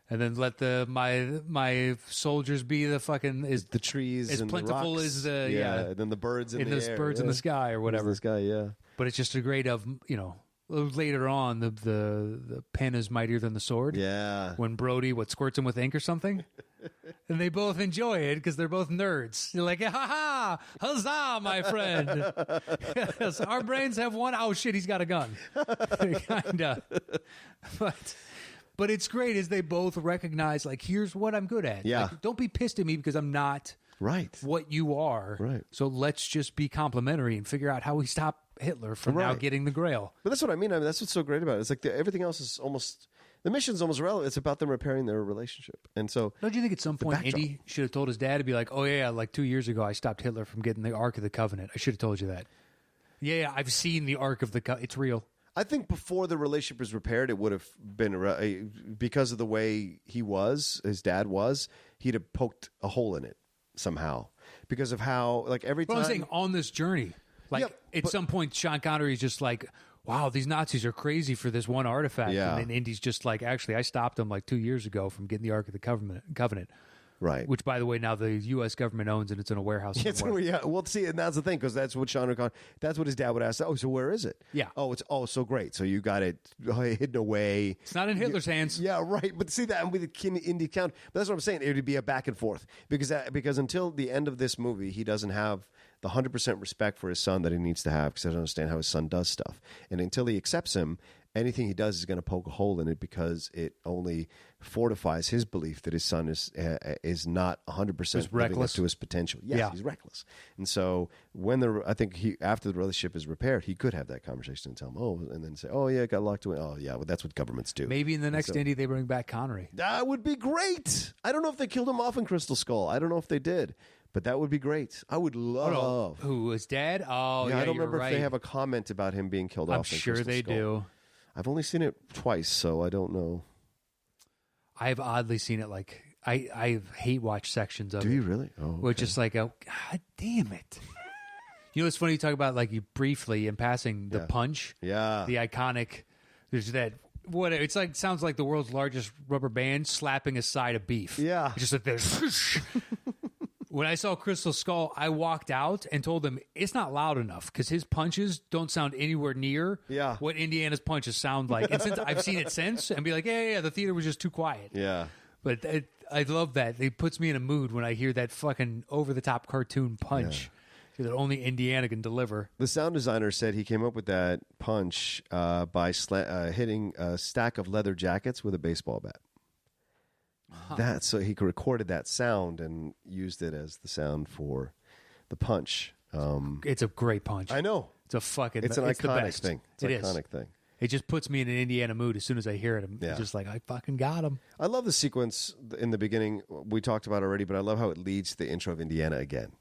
S3: And then let my soldiers be the fucking
S2: the trees
S3: as
S2: and
S3: plentiful
S2: the rocks.
S3: as the
S2: And then the birds in the air.
S3: birds in the sky or whatever.
S2: In the sky, yeah.
S3: But it's just a great of later on the pen is mightier than the sword.
S2: Yeah.
S3: When Brody squirts him with ink or something, and they both enjoy it because they're both nerds. You're like, ha ha, huzzah, my friend! Yes, our brains have one. Oh shit, he's got a gun. Kinda, but it's great as they both recognize, like, here's what I'm good at.
S2: Yeah.
S3: Like, don't be pissed at me because I'm not what you are.
S2: Right.
S3: So let's just be complementary and figure out how we stop Hitler from now getting the Grail.
S2: But that's what I mean. That's what's so great about it. It's like everything else is almost... The mission's almost irrelevant. It's about them repairing their relationship. And so...
S3: Don't you think at some point Indy should have told his dad to be like, oh, yeah, like 2 years ago I stopped Hitler from getting the Ark of the Covenant. I should have told you that. Yeah, I've seen the Ark of the Covenant. It's real.
S2: I think before the relationship was repaired, it would have been... Because of the way his dad was, he'd have poked a hole in it somehow. Because of how, like, every time...
S3: I'm saying on this journey... Like, at some point, Sean Connery's just like, wow, these Nazis are crazy for this one artifact.
S2: Yeah.
S3: And then Indy's just like, actually, I stopped them like 2 years ago from getting the Ark of the Covenant.
S2: Right.
S3: Which, by the way, now the U.S. government owns and it's in a warehouse somewhere.
S2: Yeah. Well, see, and that's the thing, because that's what that's what his dad would ask. Oh, so where is it?
S3: Yeah.
S2: Oh, so great. So you got it hidden away.
S3: It's not in Hitler's hands.
S2: Yeah, right. But see that with the Indy count. But that's what I'm saying. It would be a back and forth because until the end of this movie, he doesn't have the 100% respect for his son that he needs to have because I don't understand how his son does stuff. And until he accepts him, anything he does is going to poke a hole in it because it only fortifies his belief that his son is not 100% living up to his potential. Yes, he's reckless. And so I think after the relationship is repaired, he could have that conversation and tell him, and then say, oh yeah, got locked away. Oh yeah, well that's what governments do.
S3: Maybe in the next Indy they bring back Connery.
S2: That would be great. I don't know if they killed him off in Crystal Skull. I don't know if they did. But that would be great. I would love.
S3: Who, his dad? Oh, yeah,
S2: I don't remember
S3: if
S2: they have a comment about him being killed off.
S3: I'm sure they do.
S2: I've only seen it twice, so I don't know.
S3: I've oddly seen it. Like I hate watch sections of it.
S2: Do you really? Oh, okay.
S3: Which is like, God damn it. You know, it's funny you talk about like you briefly in passing the punch.
S2: Yeah.
S3: The iconic. There's that. It's like sounds like the world's largest rubber band slapping a side of beef.
S2: Yeah.
S3: It's just like this. When I saw Crystal Skull, I walked out and told him it's not loud enough because his punches don't sound anywhere near what Indiana's punches sound like. And since I've seen it since, and be like, yeah, the theater was just too quiet.
S2: Yeah.
S3: But I love that. It puts me in a mood when I hear that fucking over-the-top cartoon punch that only Indiana can deliver.
S2: The sound designer said he came up with that punch by hitting a stack of leather jackets with a baseball bat. So he recorded that sound and used it as the sound for the punch.
S3: It's a great punch.
S2: I know.
S3: It's an
S2: iconic thing. It's an iconic thing.
S3: It just puts me in an Indiana mood as soon as I hear it. I'm just like, I fucking got him.
S2: I love the sequence in the beginning we talked about already, but I love how it leads to the intro of Indiana again.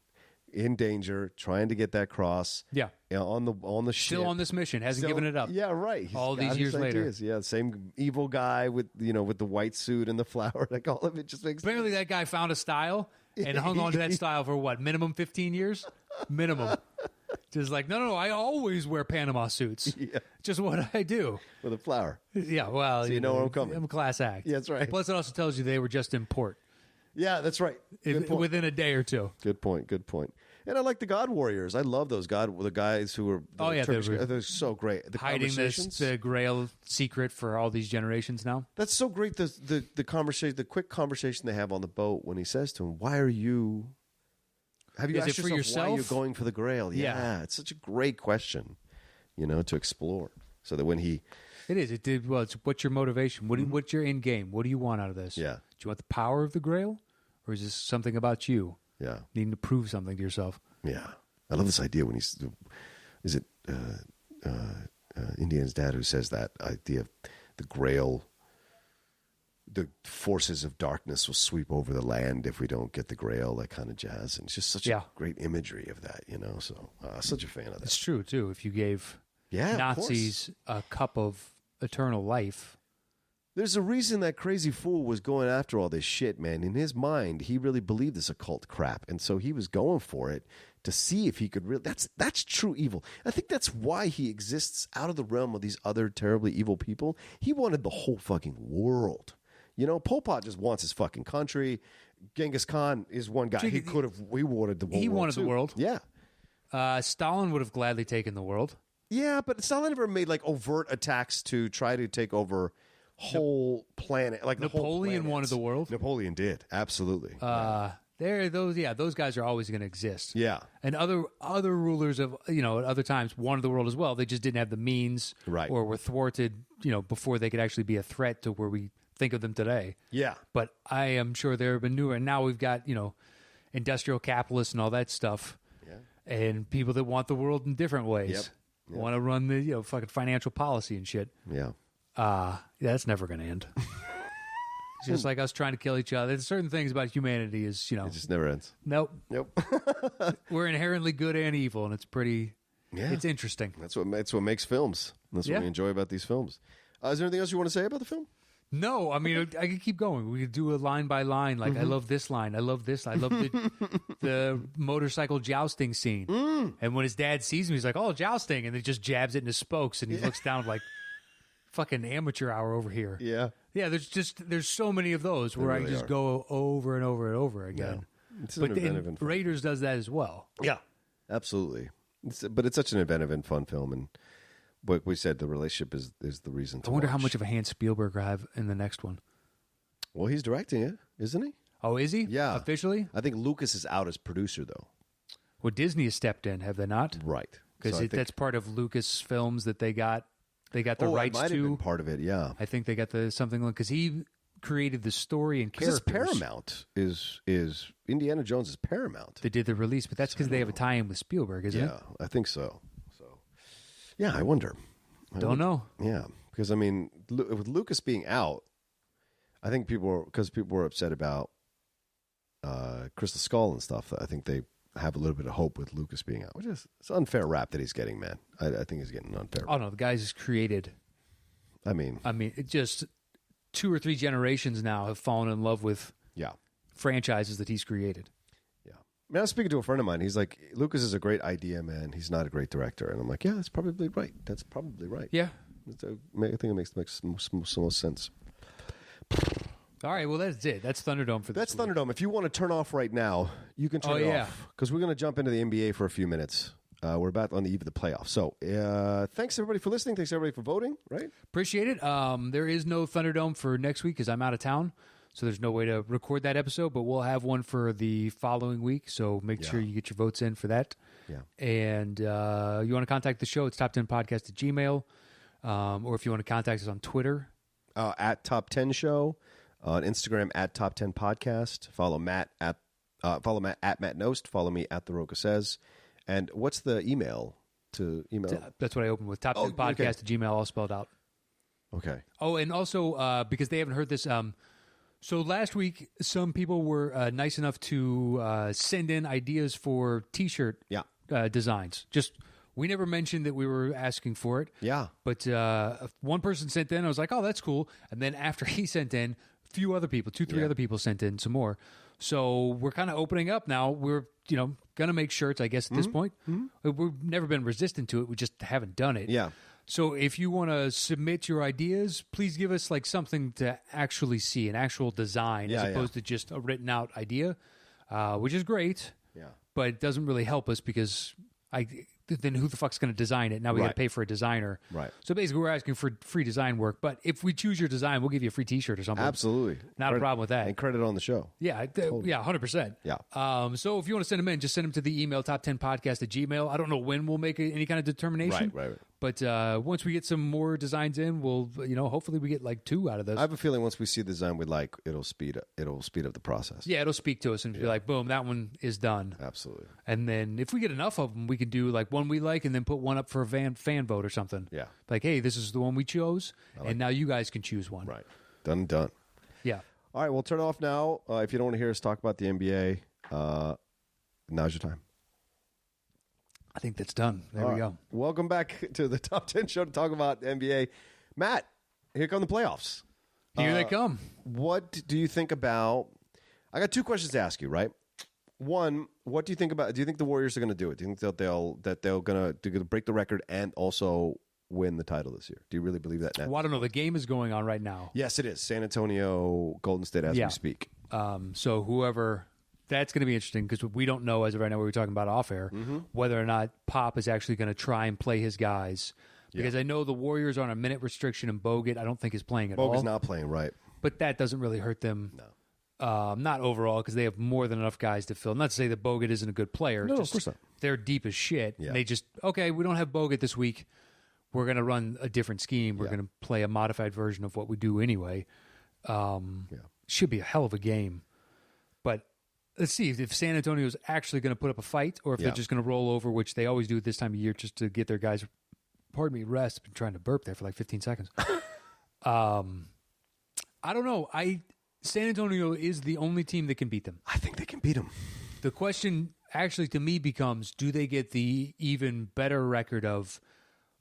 S2: In danger, trying to get that cross.
S3: Yeah.
S2: On the ship.
S3: Still on this mission, hasn't given it up.
S2: Yeah, right.
S3: All these years later.
S2: Yeah, same evil guy with the white suit and the flower. Like all of it just makes
S3: Apparently that guy found a style and hung on to that style for what, minimum 15 years? Minimum. Just like, no, I always wear Panama suits. Yeah. Just what I do.
S2: With a flower.
S3: Yeah, well.
S2: So you know where I'm coming.
S3: I'm a class act.
S2: Yeah, that's right.
S3: Plus it also tells you they were just in port.
S2: Yeah, that's right.
S3: Within a day or two.
S2: Good point. And I like the God Warriors. I love those the guys who were. They're so great. The
S3: hiding the Grail secret for all these generations now.
S2: That's so great. The conversation, the quick conversation they have on the boat when he says to him, "Why are you? Have you asked yourself why you're going for the Grail?" Yeah, it's such a great question, to explore. So that when he,
S3: it is. It did. Well, it's what's your motivation? What's your end game? What do you want out of this?
S2: Yeah.
S3: Do you want the power of the Grail, or is this something about you?
S2: Yeah,
S3: needing to prove something to yourself.
S2: Yeah, I love this idea when Indiana's dad who says that idea of the Grail. The forces of darkness will sweep over the land if we don't get the Grail, that kind of jazz, and it's just such a great imagery of that, So, such a fan of that.
S3: It's true too. If you gave Nazis a cup of eternal life.
S2: There's a reason that crazy fool was going after all this shit, man. In his mind, he really believed this occult crap, and so he was going for it to see if he could really... That's true evil. I think that's why he exists out of the realm of these other terribly evil people. He wanted the whole fucking world. Pol Pot just wants his fucking country. Genghis Khan is one guy. He wanted the world.
S3: He wanted the world.
S2: Yeah.
S3: Stalin would have gladly taken the world.
S2: Yeah, but Stalin never made like overt attacks to try to take over whole planet. Like
S3: Napoleon wanted the world.
S2: Napoleon did, absolutely.
S3: Those guys are always going to exist.
S2: Yeah,
S3: and other rulers of at other times wanted the world as well. They just didn't have the means,
S2: right,
S3: or were thwarted, before they could actually be a threat to where we think of them today.
S2: Yeah,
S3: but I am sure there have been newer. And now we've got industrial capitalists and all that stuff. Yeah, and people that want the world in different ways. Yep. Want to run the fucking financial policy and shit.
S2: Yeah,
S3: that's never going to end. It's just like us trying to kill each other. There's certain things about humanity is,
S2: it just never ends.
S3: Nope.
S2: We're
S3: inherently good and evil, and it's pretty. Yeah, it's interesting.
S2: That's what makes films. That's what we enjoy about these films. Is there anything else you want to say about the film?
S3: No, I mean I could keep going. We could do a line by line. Like I love this line. I love this. I love the motorcycle jousting scene. And when his dad sees him, he's like, "Oh, jousting!" And he just jabs it in his spokes, and he looks down like, "Fucking amateur hour over here."
S2: Yeah.
S3: Yeah, there's so many of those where really I just go over and over and over again. Yeah. But Raiders does that as well.
S2: Yeah, absolutely. But it's such an inventive and fun film, and what we said, the relationship is the reason to
S3: I wonder
S2: watch.
S3: how much of a hand Spielberg will have in the next one.
S2: Well, he's directing it, isn't he?
S3: Oh, is he?
S2: Yeah.
S3: Officially?
S2: I think Lucas is out as producer, though.
S3: Well, Disney has stepped in, have they not?
S2: Right.
S3: Because that's part of Lucas Films that they got the rights to.
S2: Might have been part of it, yeah.
S3: I think they got something because he created the story and characters.
S2: Because Paramount is Indiana Jones is Paramount.
S3: They did the release, but that's because they have a tie-in with Spielberg, isn't it?
S2: Yeah, I think so. Yeah, I wonder.
S3: Don't know.
S2: Yeah, because I mean, with Lucas being out, I think people were upset about Crystal Skull and stuff. I think they have a little bit of hope with Lucas being out, which is it's an unfair rap that he's getting, man. I think he's getting an unfair rap.
S3: Oh no, the guy's just created.
S2: I mean,
S3: it just 2 or 3 generations now have fallen in love with franchises that he's created.
S2: Yeah, I mean, I was speaking to a friend of mine. He's like, Lucas is a great idea, man. He's not a great director, and I'm like, yeah, that's probably right. That's probably right.
S3: Yeah,
S2: I think it makes most sense.
S3: All right, well, that's it. That's Thunderdome for this
S2: That's Thunderdome. If you want to turn off right now, you can turn it off. Because we're going to jump into the NBA for a few minutes. We're about on the eve of the playoffs. So thanks, everybody, for listening. Thanks, everybody, for voting, right?
S3: Appreciate it. There is no Thunderdome for next week because I'm out of town. So there's no way to record that episode, but we'll have one for the following week. So make sure you get your votes in for that.
S2: Yeah.
S3: And you want to contact the show, it's top10podcast@gmail.com. Or if you want to contact us on Twitter.
S2: At Top 10 Show. On Instagram at Top 10 Podcast. Follow Matt at Matt Nost. Follow me at The Roca Says. And what's the email to email?
S3: That's what I opened with. Top10podcast@gmail, all spelled out.
S2: Okay.
S3: Oh, and also because they haven't heard this. So last week, some people were nice enough to send in ideas for T-shirt designs. We never mentioned that we were asking for it.
S2: Yeah.
S3: But one person sent in. I was like, oh, that's cool. And then after he sent in, a few other people, 2-3 other people sent in some more. So we're kind of opening up now. We're, going to make shirts, I guess, at this point. Mm-hmm. We've never been resistant to it. We just haven't done it.
S2: Yeah.
S3: So if you want to submit your ideas, please give us like something to actually see, an actual design, as opposed to just a written out idea, which is great.
S2: Yeah.
S3: But it doesn't really help us because then who the fuck's going to design it? Now we got to pay for a designer.
S2: Right.
S3: So basically we're asking for free design work. But if we choose your design, we'll give you a free T-shirt or something.
S2: Absolutely.
S3: Not a problem with that.
S2: And credit on the show.
S3: Yeah.
S2: Totally.
S3: Yeah, 100%.
S2: Yeah.
S3: So if you want to send them in, just send them to the email top10podcast@gmail. I don't know when we'll make any kind of determination.
S2: Right.
S3: But once we get some more designs in, we'll, hopefully we get like 2 out of those.
S2: I have a feeling once we see the design we like, it'll speed up the process.
S3: Yeah, it'll speak to us and be like, boom, that one is done.
S2: Absolutely.
S3: And then if we get enough of them, we can do like one we like and then put one up for a fan vote or something.
S2: Yeah.
S3: Like, hey, this is the one we chose, and now you guys can choose one.
S2: Right. Done.
S3: Yeah.
S2: All right, we'll turn it off now. If you don't want to hear us talk about the NBA, now's your time.
S3: I think that's done. There we go.
S2: Welcome back to the Top 10 show to talk about the NBA. Matt, here come the playoffs.
S3: Here they come.
S2: What do you think about... I got 2 questions to ask you, right? One, what do you think about... Do you think the Warriors are going to do it? Do you think that they're going to break the record and also win the title this year? Do you really believe that now?
S3: Well, I don't know. The game is going on right now.
S2: Yes, it is. San Antonio, Golden State as we speak.
S3: So whoever, that's going to be interesting because we don't know as of right now, we were talking about off air, whether or not Pop is actually going to try and play his guys. Because I know the Warriors are on a minute restriction and Bogut, I don't think is playing at all.
S2: Bogut's not playing, right.
S3: But that doesn't really hurt them. No. Not overall because they have more than enough guys to fill. Not to say that Bogut isn't a good player.
S2: No, of course not.
S3: They're deep as shit.
S2: Yeah.
S3: And they just, okay, we don't have Bogut this week. We're going to run a different scheme. We're going to play a modified version of what we do anyway. Should be a hell of a game. But let's see if San Antonio is actually going to put up a fight or if they're just going to roll over, which they always do at this time of year just to get their guys, rest. I've been trying to burp there for like 15 seconds. I don't know. San Antonio is the only team that can beat them.
S2: I think they can beat them.
S3: The question actually to me becomes, do they get the even better record of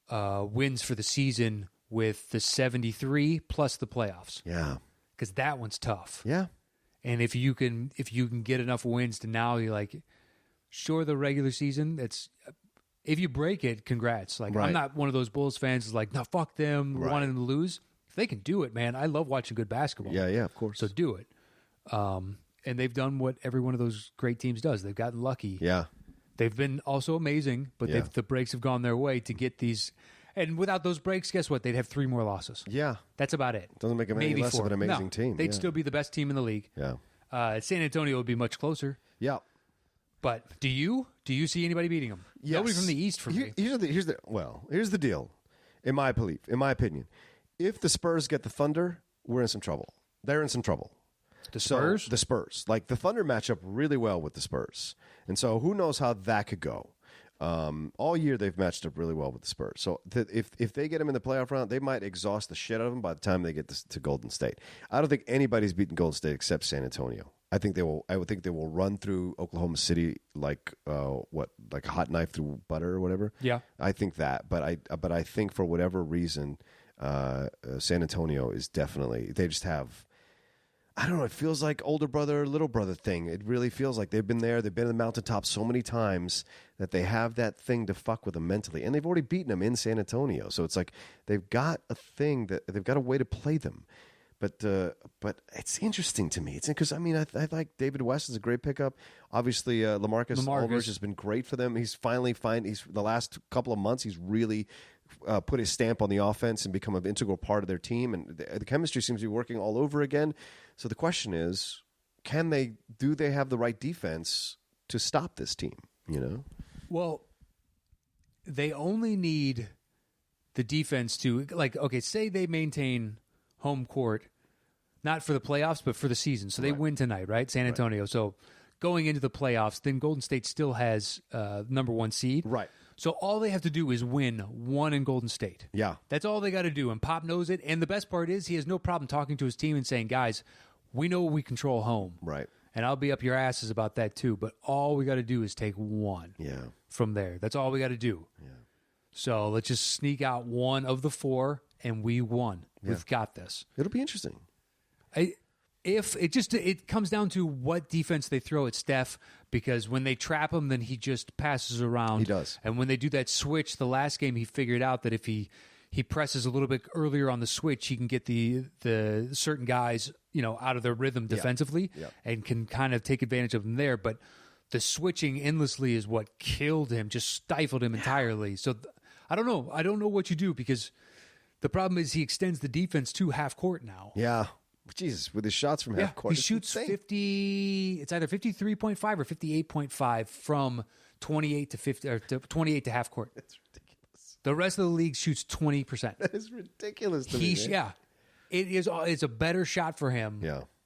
S3: wins for the season with the 73 plus the playoffs?
S2: Yeah.
S3: Because that one's tough.
S2: Yeah.
S3: And if you can get enough wins to now, you're like, sure, the regular season, if you break it, congrats. Like, I'm not one of those Bulls fans who's like, no, fuck them, wanting them to lose. If they can do it, man, I love watching good basketball.
S2: Yeah, of course.
S3: So do it. And they've done what every one of those great teams does. They've gotten lucky.
S2: Yeah.
S3: They've been also amazing, but the breaks have gone their way to get these. And without those breaks, guess what? They'd have 3 more losses.
S2: Yeah.
S3: That's about it.
S2: Doesn't make them any less of an amazing team.
S3: They'd still be the best team in the league.
S2: Yeah.
S3: San Antonio would be much closer.
S2: Yeah.
S3: But do you see anybody beating them?
S2: Yes.
S3: Nobody from the East for me.
S2: Here's the deal. In my opinion, if the Spurs get the Thunder, we're in some trouble. They're in some trouble.
S3: The Spurs?
S2: So, the Spurs. Like, the Thunder match up really well with the Spurs. And so who knows how that could go. All year they've matched up really well with the Spurs. So if they get them in the playoff round, they might exhaust the shit out of them by the time they get to Golden State. I don't think anybody's beaten Golden State except San Antonio. I would think they will run through Oklahoma City like a hot knife through butter or whatever.
S3: Yeah,
S2: I think that. But I think for whatever reason, San Antonio is definitely, they just have, I don't know, it feels like older brother, little brother thing. It really feels like they've been there. They've been in the mountaintop so many times that they have that thing to fuck with them mentally. And they've already beaten them in San Antonio. So it's like they've got a thing that they've got a way to play them. But it's interesting to me. It's because, I mean, I like David West is a great pickup. Obviously, LaMarcus Aldridge has been great for them. He's he's the last couple of months, he's really put his stamp on the offense and become an integral part of their team. And the chemistry seems to be working all over again. So the question is, do they have the right defense to stop this team? You know?
S3: Well, they only need the defense to, like, okay, say they maintain home court, not for the playoffs, but for the season. So they win tonight, right? San Antonio. Right. So going into the playoffs, then Golden State still has number 1 seed.
S2: Right.
S3: So all they have to do is win 1 in Golden State.
S2: Yeah.
S3: That's all they got to do. And Pop knows it. And the best part is he has no problem talking to his team and saying, guys, we know we control home.
S2: Right.
S3: And I'll be up your asses about that too. But all we got to do is take 1 from there. That's all we got to do. Yeah. So let's just sneak out 1 of the 4, and we won. Yeah. We've got this.
S2: It'll be interesting.
S3: It comes down to what defense they throw at Steph, because when they trap him, then he just passes around.
S2: He does.
S3: And when they do that switch, the last game he figured out that if he presses a little bit earlier on the switch, he can get the certain guys, out of their rhythm defensively and can kind of take advantage of them there. But the switching endlessly is what killed him, just stifled him entirely. So I don't know. I don't know what you do, because the problem is he extends the defense to half court now.
S2: Yeah. Jesus, with his shots from half court.
S3: He shoots 50, it's either 53.5 or 58.5 from 28 to 50 or 28 to half court.
S2: That's ridiculous.
S3: The rest of the league shoots 20%.
S2: That is ridiculous to me.
S3: Yeah. It's a better shot for him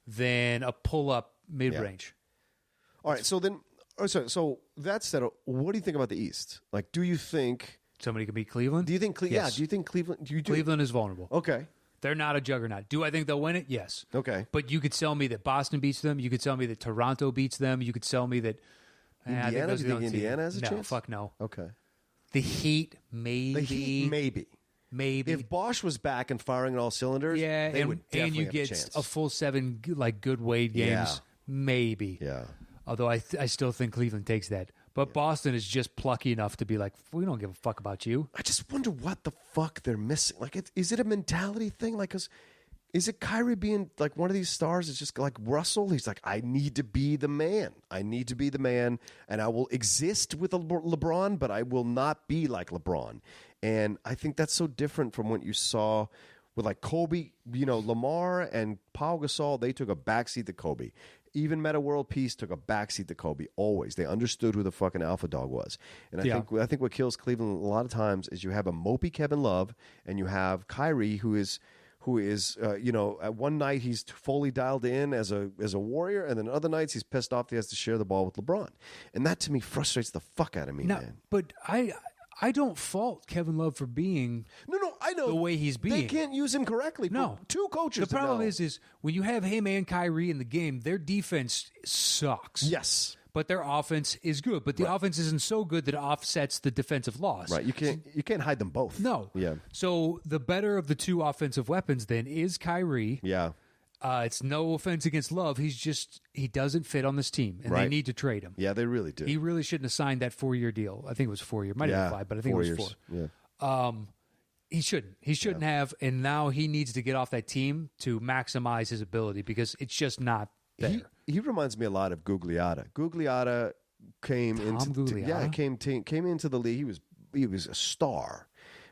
S3: than a pull-up mid-range.
S2: Yeah. All right, so then so that said, what do you think about the East? Like, do you think
S3: somebody can beat Cleveland?
S2: Do you think
S3: Yes.
S2: do you think Cleveland
S3: Cleveland is vulnerable.
S2: Okay.
S3: They're not a juggernaut. Do I think they'll win it? Yes.
S2: Okay.
S3: But you could sell me that Boston beats them. You could sell me that Toronto beats them. You could sell me that
S2: Indiana. Do you think Indiana has a chance?
S3: No, fuck no.
S2: Okay.
S3: The Heat, maybe.
S2: The Heat, maybe.
S3: Maybe.
S2: If Bosch was back and firing on all cylinders, they would definitely
S3: and you
S2: have
S3: get
S2: a chance.
S3: a full 7 good Wade games, maybe.
S2: Yeah.
S3: Although I still think Cleveland takes that. But Boston is just plucky enough to be like, we don't give a fuck about you.
S2: I just wonder what the fuck they're missing. Like, is it a mentality thing? Like, is it Kyrie being like one of these stars? It's just like Russell. He's like, I need to be the man. I need to be the man, and I will exist with LeBron, but I will not be like LeBron. And I think that's so different from what you saw with like Kobe. You know, Lamar and Pau Gasol, they took a backseat to Kobe. Even Meta World Peace took a backseat to Kobe. Always, they understood who the fucking alpha dog was. And I think what kills Cleveland a lot of times is you have a mopey Kevin Love, and you have Kyrie, who is at one night he's fully dialed in as a warrior, and then other nights he's pissed off he has to share the ball with LeBron. And that to me frustrates the fuck out of me, man.
S3: But I don't fault Kevin Love for being
S2: I know
S3: the way he's being.
S2: They can't use him correctly.
S3: No.
S2: Two coaches.
S3: The problem is when you have him and Kyrie in the game, their defense sucks.
S2: Yes.
S3: But their offense is good. But the offense isn't so good that it offsets the defensive loss.
S2: Right. You can't hide them both.
S3: No.
S2: Yeah.
S3: So the better of the two offensive weapons then is Kyrie.
S2: Yeah.
S3: It's no offense against Love. He doesn't fit on this team, and they need to trade him.
S2: Yeah, they really do.
S3: He really shouldn't have signed that 4-year deal. I think it was 4 year. Might have been 5, but I think
S2: 4
S3: it was
S2: years.
S3: 4.
S2: Yeah.
S3: He shouldn't. He shouldn't have, and now he needs to get off that team to maximize his ability because it's just not there.
S2: He reminds me a lot of Gugliotta. Gugliotta came into the league. He was a star,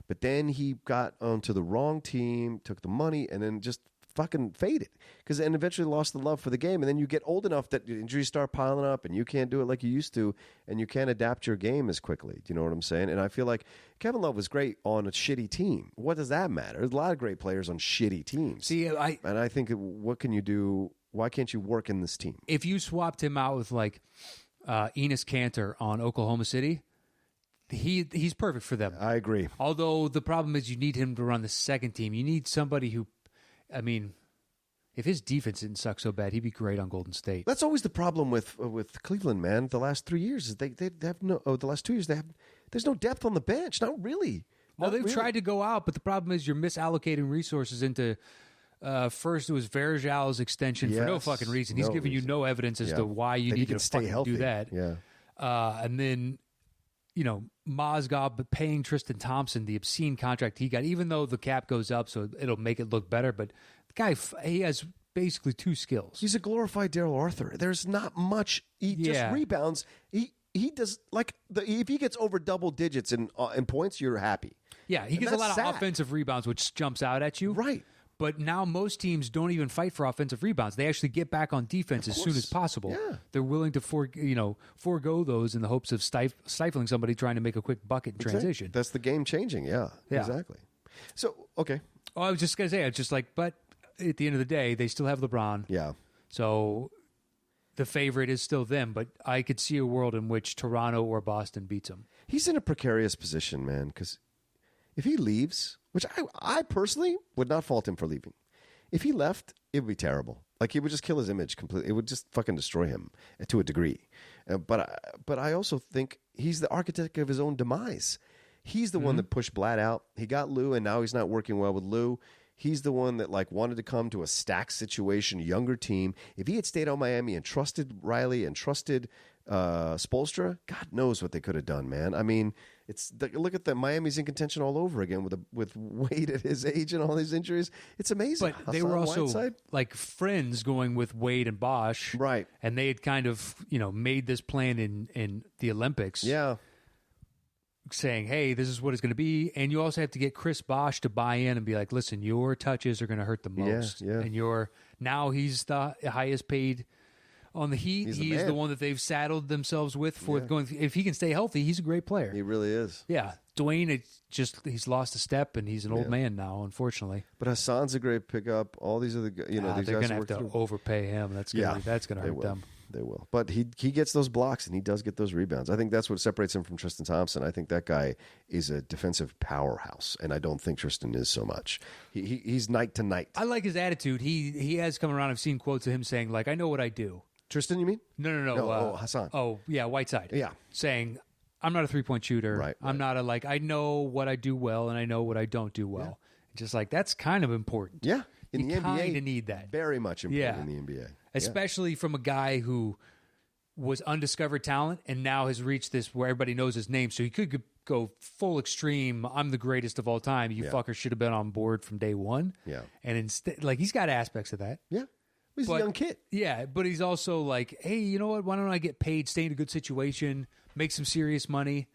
S2: but then he got onto the wrong team, took the money, and then just fucking faded and eventually lost the love for the game. And then you get old enough that injuries start piling up and you can't do it like you used to, and you can't adapt your game as quickly. Do you know what I'm saying? And I feel like Kevin Love was great on a shitty team. What does that matter? There's a lot of great players on shitty teams. And I think, what can you do? Why can't you work in this team?
S3: If you swapped him out with like Enes Kanter on Oklahoma City, he's perfect for them.
S2: I agree.
S3: Although the problem is you need him to run the second team. You need somebody who, I mean, if his defense didn't suck so bad, he'd be great on Golden State.
S2: That's always the problem with Cleveland, man. The last 3 years is they have no. Oh, the last 2 years there's no depth on the bench. Not really.
S3: Well, they've tried to go out, but the problem is you're misallocating resources into. First, it was Verjal's extension for no fucking reason. He's giving you no evidence as to why you need to
S2: stay healthy.
S3: Do that.
S2: Yeah.
S3: And then, Mozgov paying Tristan Thompson the obscene contract he got, even though the cap goes up, so it'll make it look better. But the guy, he has basically two skills.
S2: He's a glorified Daryl Arthur. There's not much. He just rebounds. He does if he gets over double digits in points, you're happy.
S3: Yeah, he gets a lot of offensive rebounds, which jumps out at you.
S2: Right.
S3: But now most teams don't even fight for offensive rebounds. They actually get back on defense as soon as possible. Yeah. They're willing to forego those in the hopes of stifling somebody trying to make a quick bucket in transition.
S2: That's the game changing. Yeah, exactly. So, okay.
S3: Oh, I was just going to say, but at the end of the day, they still have LeBron.
S2: Yeah.
S3: So the favorite is still them, but I could see a world in which Toronto or Boston beats them.
S2: He's in a precarious position, man, because if he leaves, which I personally would not fault him for leaving. If he left, it would be terrible. Like, it would just kill his image completely. It would just fucking destroy him to a degree. But I also think he's the architect of his own demise. He's the one that pushed Blatt out. He got Lou, and now he's not working well with Lou. He's the one that wanted to come to a stacked situation, younger team. If he had stayed on Miami and trusted Riley and trusted Spoelstra, God knows what they could have done, man. I mean, look at Miami's in contention all over again with Wade at his age and all these injuries. It's amazing.
S3: But they were also like friends going with Wade and Bosch,
S2: right?
S3: And they had kind of made this plan in the Olympics, saying, "Hey, this is what it's going to be." And you also have to get Chris Bosch to buy in and be like, "Listen, your touches are going to hurt the most."
S2: Yeah.
S3: And now he's the highest paid. On the Heat, he's the one that they've saddled themselves with for going. If he can stay healthy, he's a great player.
S2: He really is.
S3: Yeah, Dwayne, he's lost a step and he's an old man now, unfortunately.
S2: But Hassan's a great pickup. All these other, these
S3: they're
S2: guys
S3: going to have to overpay him. That's going to hurt them.
S2: They will. But he gets those blocks and he does get those rebounds. I think that's what separates him from Tristan Thompson. I think that guy is a defensive powerhouse, and I don't think Tristan is so much. He's night to night.
S3: I like his attitude. He has come around. I've seen quotes of him saying, like, "I know what I do."
S2: Tristan, you mean?
S3: No.
S2: Hassan.
S3: Oh, yeah, Whiteside.
S2: Yeah.
S3: Saying, I'm not a three-point shooter.
S2: Right.
S3: I'm not I know what I do well and I know what I don't do well. Yeah. Just like, that's kind of important.
S2: Yeah. In
S3: you
S2: the NBA,
S3: kind of need that.
S2: Very much important in the NBA.
S3: Especially from a guy who was undiscovered talent and now has reached this where everybody knows his name. So he could go full extreme. I'm the greatest of all time. You fucker should have been on board from day one.
S2: Yeah.
S3: And instead, like, he's got aspects of that.
S2: Yeah. He's a young kid.
S3: Yeah. But he's also like, hey, you know what? Why don't I get paid, stay in a good situation, make some serious money?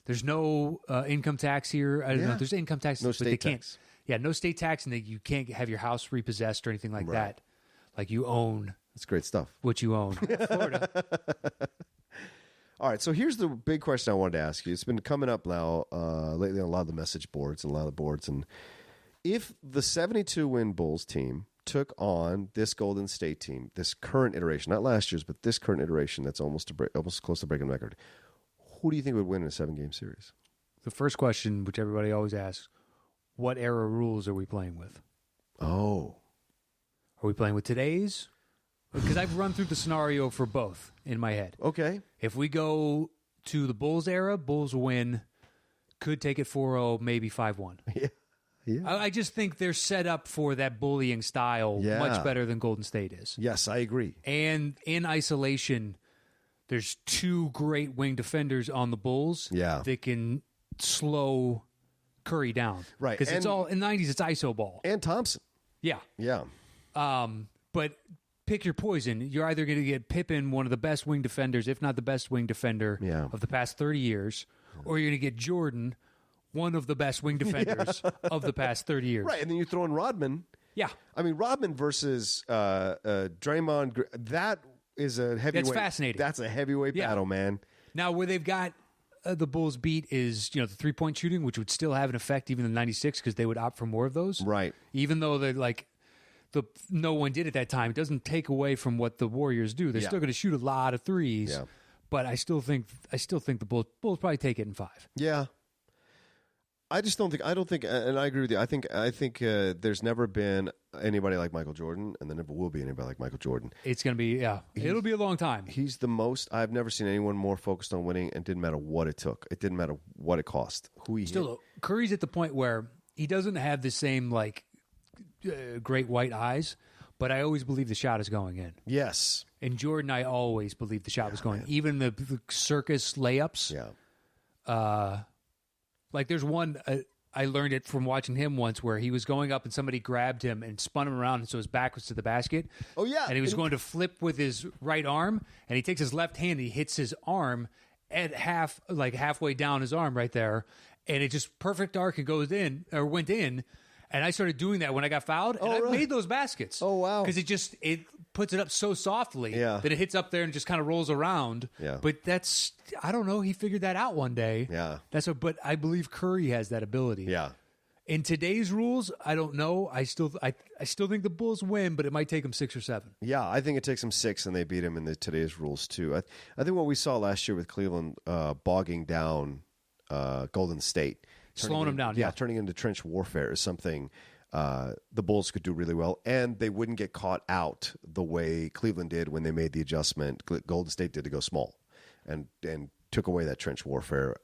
S3: There's no income tax here. I don't know. There's income tax.
S2: No
S3: but
S2: state
S3: they can't.
S2: tax.
S3: Yeah. No state tax. And you can't have your house repossessed or anything like that. Like, you own.
S2: That's great stuff.
S3: What you own. Florida.
S2: All right, so here's the big question I wanted to ask you. It's been coming up now lately on a lot of the message boards and a lot of the boards. And if the 72-win Bulls team took on this Golden State team, this current iteration, not last year's, but this current iteration that's almost close to breaking the record, who do you think would win in a 7-game series?
S3: The first question, which everybody always asks, what era rules are we playing with?
S2: Oh.
S3: Are we playing with today's? Because I've run through the scenario for both in my head.
S2: Okay.
S3: If we go to the Bulls era, Bulls win, could take it 4-0, maybe 5-1.
S2: Yeah.
S3: I just think they're set up for that bullying style much better than Golden State is.
S2: Yes, I agree.
S3: And in isolation, there's 2 great wing defenders on the Bulls that can slow Curry down.
S2: Right.
S3: Because it's all, in the 90s, it's iso ball.
S2: And Thompson.
S3: Yeah.
S2: Yeah.
S3: But pick your poison. You're either going to get Pippen, one of the best wing defenders, if not the best wing defender of the past 30 years, or you're going to get Jordan, one of the best wing defenders of the past 30 years.
S2: Right, and then you throw in Rodman.
S3: Yeah.
S2: I mean, Rodman versus Draymond, that is a heavyweight.
S3: That's fascinating.
S2: That's a heavyweight battle, man.
S3: Now, where they've got the Bulls beat is, the three-point shooting, which would still have an effect even in '96 because they would opt for more of those.
S2: Right.
S3: Even though they're like, no one did at that time. It doesn't take away from what the Warriors do. They're still going to shoot a lot of threes.
S2: Yeah.
S3: But I still think the Bulls probably take it in 5.
S2: Yeah. I don't think, and I agree with you. I think there's never been anybody like Michael Jordan, and there never will be anybody like Michael Jordan.
S3: It's going to be, it'll be a long time.
S2: He's the most, I've never seen anyone more focused on winning, and it didn't matter what it took. It didn't matter what it cost. Who he hit.
S3: Curry's at the point where he doesn't have the same, great white eyes, but I always believe the shot is going in.
S2: Yes.
S3: And Jordan, I always believe the shot was going in. Even the circus layups.
S2: Yeah.
S3: Like there's one, I learned it from watching him once where he was going up and somebody grabbed him and spun him around and so his back was to the basket.
S2: Oh, yeah.
S3: And he was going to flip with his right arm and he takes his left hand and he hits his arm at halfway down his arm right there. And it just perfect arc and went in. And I started doing that when I got fouled, and I made those baskets.
S2: Oh, wow.
S3: Because it puts it up so softly that it hits up there and just kind of rolls around.
S2: Yeah.
S3: But I don't know, he figured that out one day.
S2: Yeah.
S3: But I believe Curry has that ability.
S2: Yeah.
S3: In today's rules, I don't know. I still think the Bulls win, but it might take them 6 or 7.
S2: Yeah, I think it takes them 6, and they beat him in today's rules, too. I think what we saw last year with Cleveland bogging down Golden State,
S3: slowing them down. Yeah,
S2: turning into trench warfare is something the Bulls could do really well, and they wouldn't get caught out the way Cleveland did when they made the adjustment. Golden State did to go small, and took away that trench warfare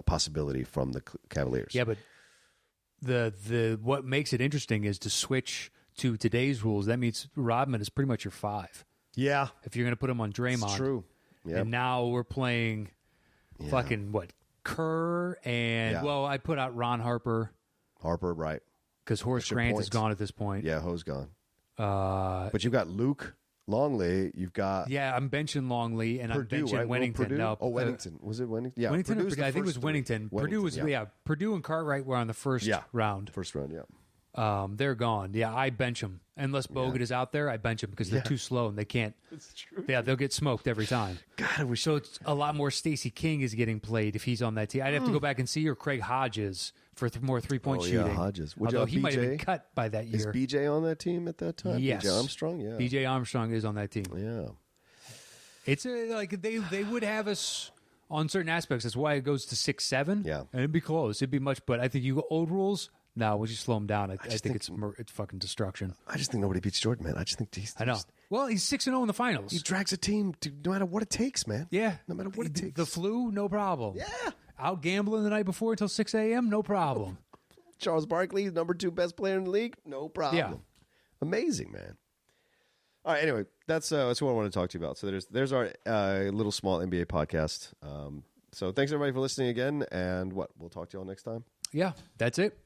S2: possibility from the Cavaliers.
S3: Yeah, but the what makes it interesting is to switch to today's rules. That means Rodman is pretty much your 5.
S2: Yeah,
S3: if you're going to put him on Draymond,
S2: it's true. Yep.
S3: And now we're playing fucking what? Kerr and I put out Ron Harper.
S2: Right?
S3: Because Horace Grant is gone at this point.
S2: Yeah, Ho's gone. But you've got Luke Longley. You've got
S3: I'm benching Longley and
S2: Purdue,
S3: I'm benching
S2: right?
S3: Wennington.
S2: Purdue?
S3: No,
S2: Wennington. Was it Wennington? Yeah,
S3: Wennington. I think it was Wennington. Purdue was Purdue and Cartwright were on the first round.
S2: First round, yeah.
S3: They're gone. Yeah, I bench them unless Bogut is out there. I bench them because they're too slow and they can't.
S2: That's true.
S3: Yeah, they'll get smoked every time.
S2: God, I wish.
S3: So it's a lot more. Stacey King is getting played if he's on that team. I'd have to go back and see, or Craig Hodges for more 3-point shooting.
S2: Yeah, Hodges.
S3: Although he might have been cut by that year.
S2: Is BJ on that team at that time?
S3: Yes,
S2: BJ Armstrong. Yeah,
S3: BJ Armstrong is on that team.
S2: Yeah,
S3: it's they would have us on certain aspects. That's why it goes to 6-7.
S2: Yeah,
S3: and it'd be close. It'd be much. But I think you go old rules. No, once you slow him down, I think it's fucking destruction.
S2: I just think nobody beats Jordan, man. I just think
S3: I know. Well, he's 6-0 in the finals.
S2: He drags a team no matter what it takes, man.
S3: Yeah,
S2: no matter what it takes.
S3: The flu, no problem.
S2: Yeah,
S3: out gambling the night before until 6 a.m., no problem.
S2: Charles Barkley, number 2 best player in the league, no problem.
S3: Yeah,
S2: amazing, man. All right. Anyway, that's what I want to talk to you about. So there's our little small NBA podcast. So thanks everybody for listening again, and we'll talk to you all next time.
S3: Yeah, that's it.